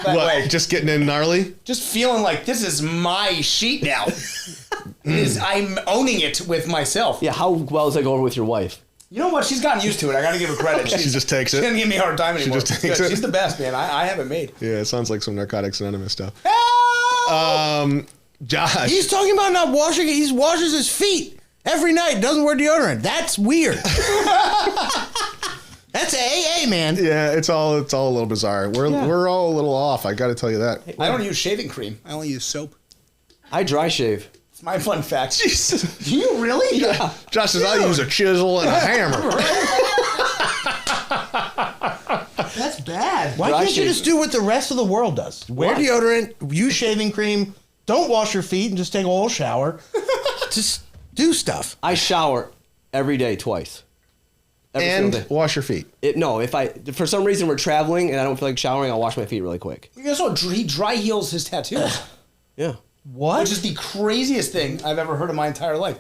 That What, way. just getting in gnarly? Just feeling like this is my sheet now. I'm owning it with myself. Yeah, how well does that go over with your wife? You know what? She's gotten used to it. I got to give her credit. She just takes She it. doesn't give me a hard time anymore. just It's takes good. it. She's the best, man. I have it made. Yeah, it sounds like some Narcotics Anonymous stuff. Help! Josh. He's talking about not washing it. He washes his feet every night. Doesn't wear deodorant. That's weird. That's AA, man. Yeah, it's all a little bizarre. We're all a little off. I got to tell you that. I don't use shaving cream. I only use soap. I dry shave. It's my fun fact. Jesus. Do you really? Yeah. Josh says, I use a chisel and a hammer. That's bad. Why Dry can't you shave. just do what the rest of the world does? Wear What? deodorant, use shaving cream, don't wash your feet, and just take a whole shower. Just do stuff. I shower every day twice. Every single And day. wash your feet. If for some reason we're traveling and I don't feel like showering, I'll wash my feet really quick. You guess what? He dry heals his tattoos, Yeah. What? which is the craziest thing I've ever heard in my entire life.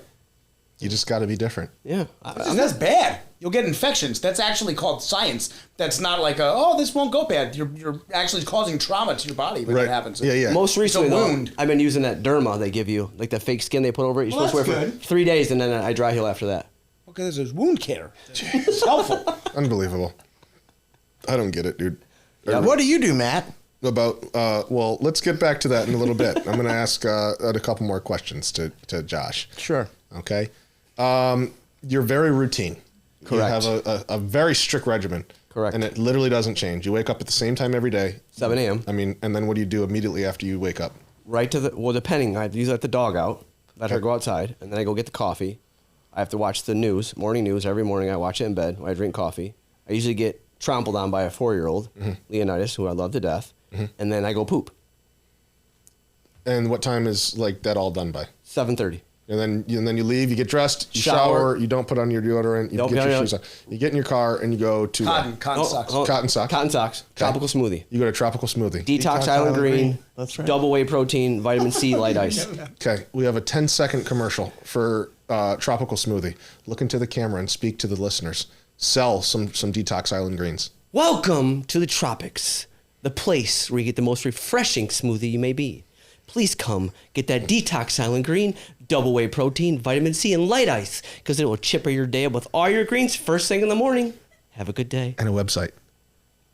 You just got to be different. Yeah. That's bad. You'll get infections. That's actually called science. That's not like this won't go bad. You're actually causing trauma to your body when Right. that happens. Yeah, yeah. Most recently, though, wound. I've been using that derma they give you, like the fake skin they put over it. You're Well, supposed to wear that's for good. 3 days, and then I dry heal after that. Okay, this is wound care. It's helpful. Unbelievable. I don't get it, dude. What do you do, Matt? Well, let's get back to that in a little bit. I'm going to ask a couple more questions to Josh. Sure. Okay. You're very routine. Correct. You have a very strict regimen. Correct. And it literally doesn't change. You wake up at the same time every day. 7 a.m. I mean, and then what do you do immediately after you wake up? Right to depending. I usually let the dog out, let her go outside, and then I go get the coffee. I have to watch the news, morning news. Every morning I watch it in bed when I drink coffee. I usually get trampled on by a 4-year-old, Leonidas, who I love to death, and then I go poop. And what time is like that all done by? 7:30. And then you leave, you get dressed, you Shower. shower, you don't put on your deodorant, you Don't get put your on- shoes on. You get in your car and you go to Cotton socks. Cotton socks. Cotton socks. Tropical smoothie. You go to Tropical Smoothie. Detox Island Green. That's right. Double whey protein, vitamin C, light ice. Okay, we have a 10-second commercial for Tropical Smoothie. Look into the camera and speak to the listeners. Sell some Detox Island Greens. Welcome to the tropics, the place where you get the most refreshing smoothie you may be. Please come get that Detox Island Green, double whey protein, vitamin C, and light ice, because it will chipper your day up with all your greens first thing in the morning. Have a good day. And a website.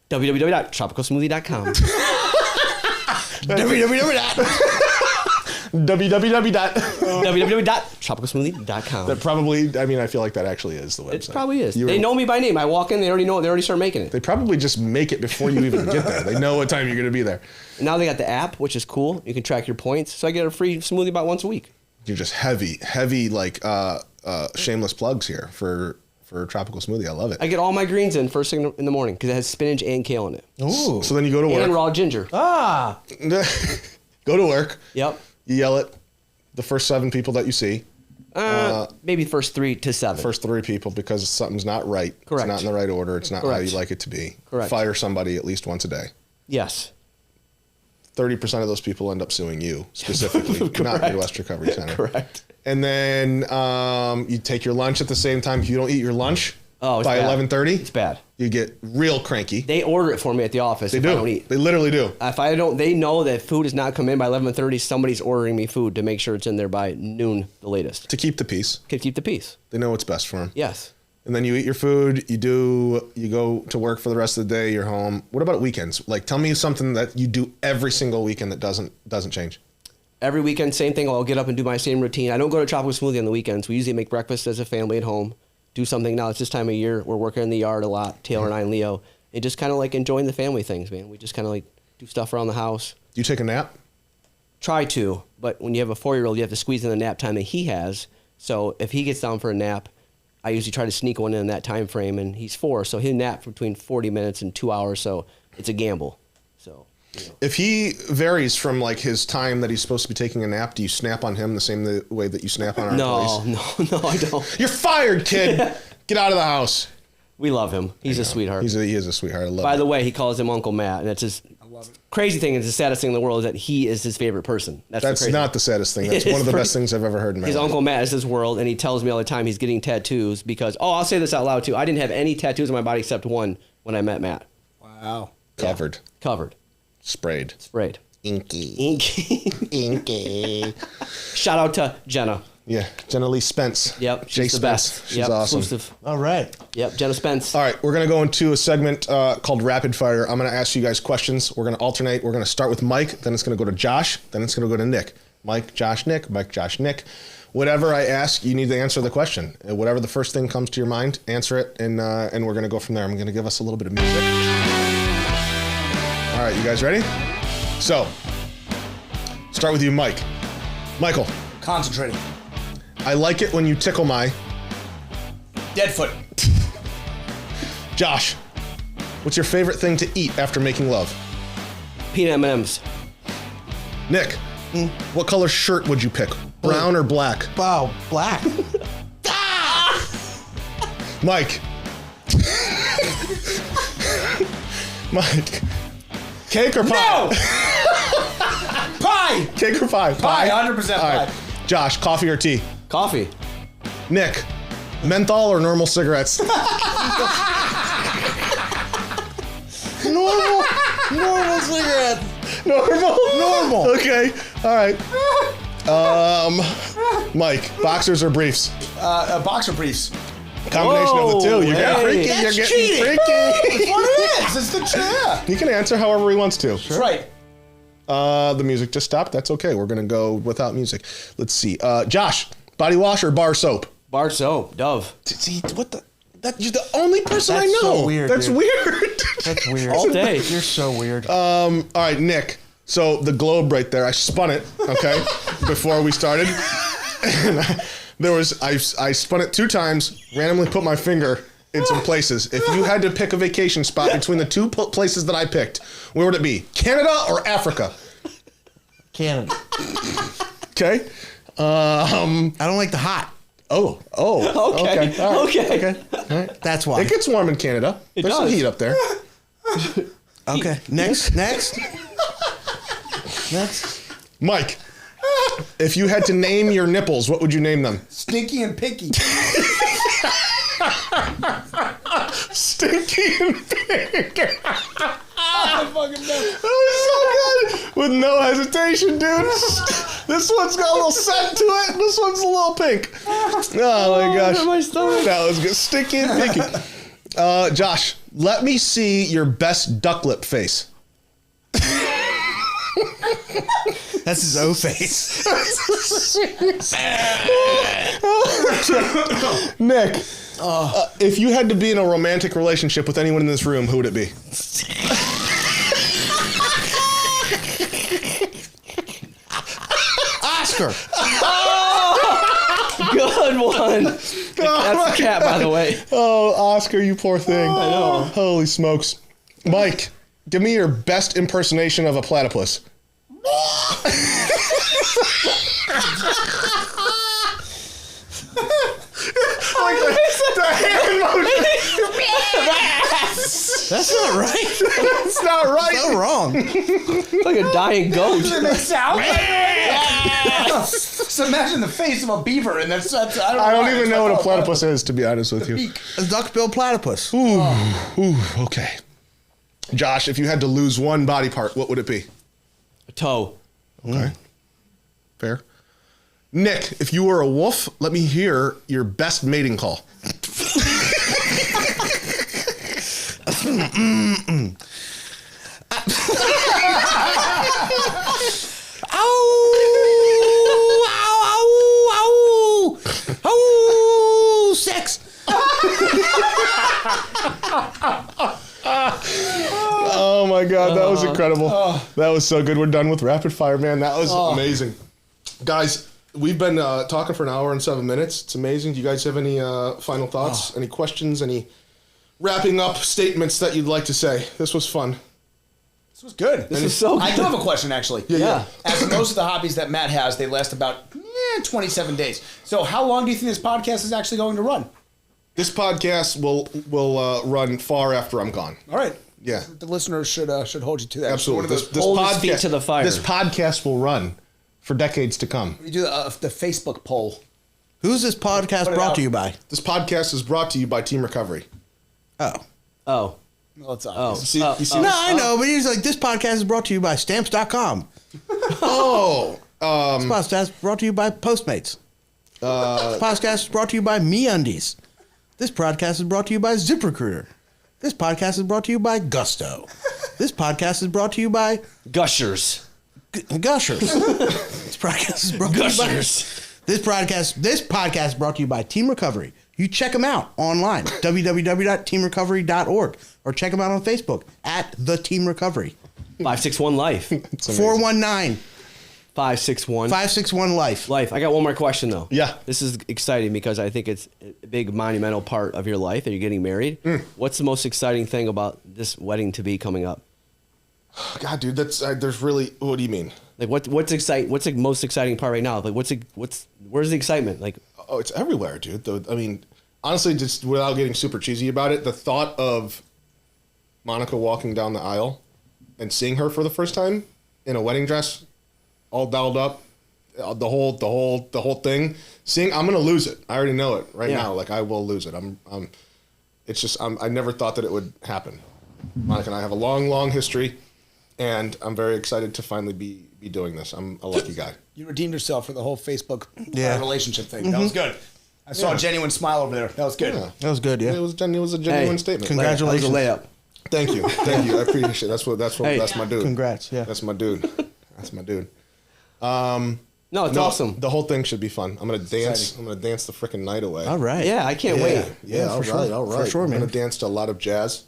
www.tropicalsmoothie.com. www.tropicalsmoothie.com. That probably, I mean, I feel like that actually is the website. It probably is. You They were- know me by name. I walk in, they already know. They already start making it. They probably just make it before you even get there. They know what time you're going to be there. Now they got the app, which is cool. You can track your points. So I get a free smoothie about once a week. You're just heavy, like shameless plugs here for Tropical Smoothie. I love it. I get all my greens in first thing in the morning because it has spinach and kale in it. Ooh. So then you go to And work. raw ginger. Ah. Go to work. Yep. You yell at the first 7 people that you see. Maybe first 3 to 7. First 3 people because something's not right. Correct. It's not in the right order. It's not how Correct. you like it to be. Correct. Fire somebody at least once a day. Yes. 30% of those people end up suing you specifically, not Midwest Recovery Center. Correct. And then you take your lunch at the same time. If you don't eat your lunch Oh, it's by bad. 11:30, It's bad. you get real cranky. They order it for me at the office. They if do. I don't eat. They literally do. If I don't, they know that food has not come in by 11:30. Somebody's ordering me food to make sure it's in there by noon, the latest. To keep the peace. Could keep the peace. They know what's best for them. Yes. And then you eat your food, you go to work for the rest of the day, you're home. What about weekends? Like, tell me something that you do every single weekend that doesn't change. Every weekend, same thing. I'll get up and do my same routine. I don't go to Tropical Smoothie on the weekends. We usually make breakfast as a family at home. Do something now. It's this time of year. We're working in the yard a lot, Taylor and I and Leo. And just kind of like enjoying the family things, man. We just kind of like do stuff around the house. Do you take a nap? Try to, but when you have a 4-year-old, you have to squeeze in the nap time that he has. So if he gets down for a nap, I usually try to sneak one in that time frame, and he's 4, so he'll nap for between 40 minutes and 2 hours, so it's a gamble. So, you know. If he varies from like his time that he's supposed to be taking a nap, do you snap on him the same way that you snap on our employees? No, I don't. You're fired, kid. Get out of the house. We love him. He's a sweetheart. He is a sweetheart. I love By it. the way, he calls him Uncle Matt, and that's his crazy thing. Is the saddest thing in the world is that he is his favorite person. That's not the saddest thing. That's one of the best things I've ever heard in my His life. Uncle Matt is his world, and he tells me all the time he's getting tattoos because, I'll say this out loud too. I didn't have any tattoos on my body except one when I met Matt. Wow. Covered. Covered. Sprayed. Inky. Inky. Shout out to Jenna. Yeah. Jenna Lee Spence. Yep. Jay She's the Spence. best. She's yep, awesome. Exclusive. All right. Yep. Jenna Spence. All right, we're going to go into a segment called Rapid Fire. I'm going to ask you guys questions. We're going to alternate. We're going to start with Mike, then it's going to go to Josh, then it's going to go to Nick. Mike, Josh, Nick. Mike, Josh, Nick. Whatever I ask, you need to answer the question. Whatever the first thing comes to your mind, answer it, and we're going to go from there. I'm going to give us a little bit of music. All right, you guys ready? So, start with you, Mike. Michael. Concentrating. I like it when you tickle my... Deadfoot. Josh. What's your favorite thing to eat after making love? Peanut M&M's. Nick. What color shirt would you pick? Brown or black? Wow, black. Mike. Mike. Cake or pie? No! Pie! Cake or pie? Pie, 100% All pie. right. Josh, coffee or tea? Coffee. Nick. Menthol or normal cigarettes? Normal cigarette. Normal. Okay. All right. Mike, boxers or briefs? Boxer briefs. Combination of the two. You're getting hey. freaky. That's You're getting cheating. freaky. What it is? It's the chair. He can answer however he wants to. That's right. The music just stopped. That's okay. We're gonna go without music. Let's see. Josh, body wash or bar soap? Bar soap. Dove. See what the? You're the only person I That's know. so weird, That's dude. weird. That's weird. All day. You're so weird. All right, Nick. So the globe right there, I spun it. Okay, before we started. And I spun it 2 times. Randomly put my finger in some places. If you had to pick a vacation spot between the 2 places that I picked, where would it be? Canada or Africa? Canada. Okay. I don't like the hot. Oh. Okay. All right. Okay. All right. That's why. It gets warm in Canada. There's some does. heat up there. Okay. Next. Mike, if you had to name your nipples, what would you name them? Stinky and Pinky. Stinky and pink. I fucking know. That was so good. With no hesitation, dude. This one's got a little scent to it. This one's a little pink. Oh my gosh. my stomach. That was good. Stinky and pinky. Josh, let me see your best duck lip face. That's his O face. Nick, if you had to be in a romantic relationship with anyone in this room, who would it be? Oscar. Good one. That's a cat, by the way. Oh, Oscar, you poor thing. I know. Holy smokes. Mike, give me your best impersonation of a platypus. Like the hand motion. That's not right. That's not right. So wrong. It's like a dying goat. Does it make sound? Just imagine the face of a beaver, and that's I I don't even know what a platypus is, to be honest with you. Beak. A duck-billed platypus. Ooh, okay. Josh, if you had to lose one body part, what would it be? A toe. Okay. Fair. Nick, if you were a wolf, let me hear your best mating call. Sex. Oh my God, that was incredible. That was so good. We're done with rapid fire, man. That was amazing. Guys, we've been talking for an hour and 7 minutes. It's amazing. Do you guys have any final thoughts? Any questions? Any wrapping up statements that you'd like to say? This was fun. This was good. This is so good. I do have a question, actually. Yeah. As most of the hobbies that Matt has, they last about 27 days. So how long do you think this podcast is actually going to run? This podcast will run far after I'm gone. All right. Yeah. The listeners should hold you to that. Absolutely. One of those- Hold his feet to the fire. This podcast will run for decades to come. we do the Facebook poll. Who's this podcast Put it brought out. to you by? This podcast is brought to you by Team Recovery. Oh. Oh. Well, it's Oh. obvious. You see No, this? I know, but he's like, this podcast is brought to you by Stamps.com. Oh. This podcast is brought to you by Postmates. This podcast is brought to you by MeUndies. This podcast is brought to you by ZipRecruiter. This podcast is brought to you by Gusto. This podcast is brought to you by Gushers. Gushers. This podcast is brought to you by This podcast is brought to you by Team Recovery. You check them out online, www.teamrecovery.org, or check them out on Facebook at The Team Recovery. 561 Life. 419 561 561 Life. Life. I got one more question though. Yeah. This is exciting because I think it's a big monumental part of your life that you're getting married. What's the most exciting thing about this wedding to be coming up? God, dude, that's there's really. What do you mean? Like what's the most exciting part right now? Like where's the excitement? Like Oh, it's everywhere, dude. I mean, honestly, just without getting super cheesy about it, the thought of Monica walking down the aisle and seeing her for the first time in a wedding dress, all dolled up, the whole thing. I'm gonna lose it. I already know it right now. Like I will lose it. It's just I never thought that it would happen. Monica and I have a long history, and I'm very excited to finally be doing this. I'm a lucky guy. You redeemed yourself for the whole Facebook relationship thing. Mm-hmm. That was good. I saw a genuine smile over there. That was good. Yeah. That was good, yeah. It was a genuine statement. Congratulations. That was a layup. Thank you. I appreciate it. That's my dude. Congrats, yeah. That's my dude. No, it's awesome. The whole thing should be fun. I'm gonna dance. I'm gonna dance the freaking night away. All right. Yeah, I can't wait. Yeah, all for right, sure. all right. For sure, I'm man. gonna dance to a lot of jazz.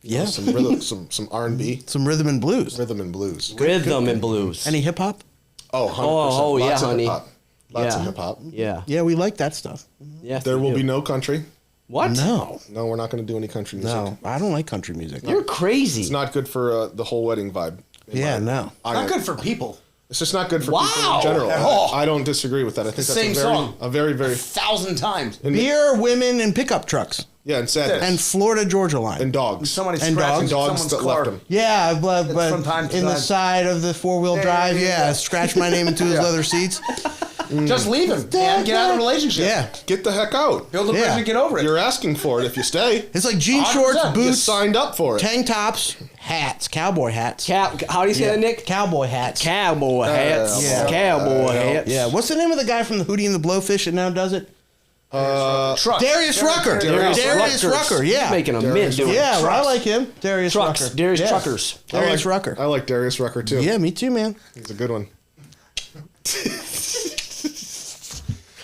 Yeah. Some rhythm, some R&B, Some rhythm and blues. rhythm and blues. Rhythm and blues. Any hip hop? Oh, 100%. Oh, yeah, Lots of honey. hip-hop. Lots of Yeah. hip hop. Yeah. Yeah, we like that stuff. Yes, There we will do. be no country. What? No. No, we're not gonna do any country music. No, I don't like country music. You're crazy. It's not good for the whole wedding vibe. Yeah, no. Not good for people. It's just not good for Wow. people in general. At all. I don't disagree with that. I think that's Same song. a very 1,000 times. Beer, women, and pickup trucks. yeah, and sadness. And Florida Georgia line. And dogs. Somebody And scratching dogs someone's that car. left them. Yeah, but from time to in the time. side of the four-wheel drive, yeah. scratch my name into his leather seats. Just leave him, man. Get out of the relationship. Yeah. Get the heck out. Build a bridge Yeah. and get over it. You're asking for it if you stay. It's like jean 100%. shorts, You boots, signed up for it. tank tops, hats, cowboy hats. How do you say that, Nick? Cowboy hats. Cowboy hats. yeah. Cowboy hats. Yeah, what's the name of the guy from the Hootie and the Blowfish that now does it? Truck. Darius Rucker. Darius Rucker, yeah. He's making a mint doing Yeah, well, I Trucks. like him. Darius trucks. Rucker. Darius Yeah. Truckers. Darius Rucker. I like Darius Rucker too. Yeah, me too, man. He's a good one.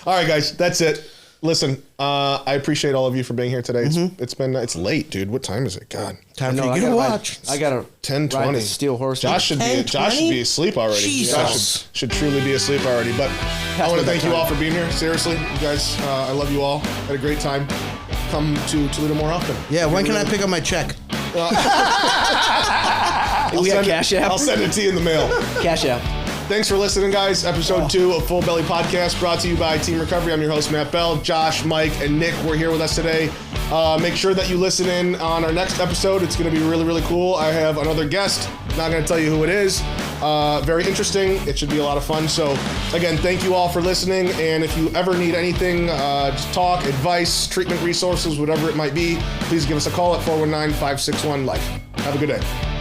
All right, guys, that's it. Listen, I appreciate all of you for being here today. It's late, dude. What time is it? God, Time No, for I you to gotta watch. I got to 10:20. ride the steel horse. Josh should be 10:20? asleep already. Jesus. Josh should truly be asleep already. But I want to thank you all for being here. Seriously, you guys, I love you all. Had a great time. Come to Toledo more often. Yeah, when can I pick up my check? We got Cash App. I'll send it to you in the mail. Cash App. Thanks for listening, guys. Episode 2 of Full Belly Podcast brought to you by Team Recovery. I'm your host, Matt Bell. Josh, Mike, and Nick were here with us today. Make sure that you listen in on our next episode. It's going to be really, really cool. I have another guest. Not going to tell you who it is. Very interesting. It should be a lot of fun. So, again, thank you all for listening. And if you ever need anything, just talk, advice, treatment resources, whatever it might be, please give us a call at 419-561-LIFE. Have a good day.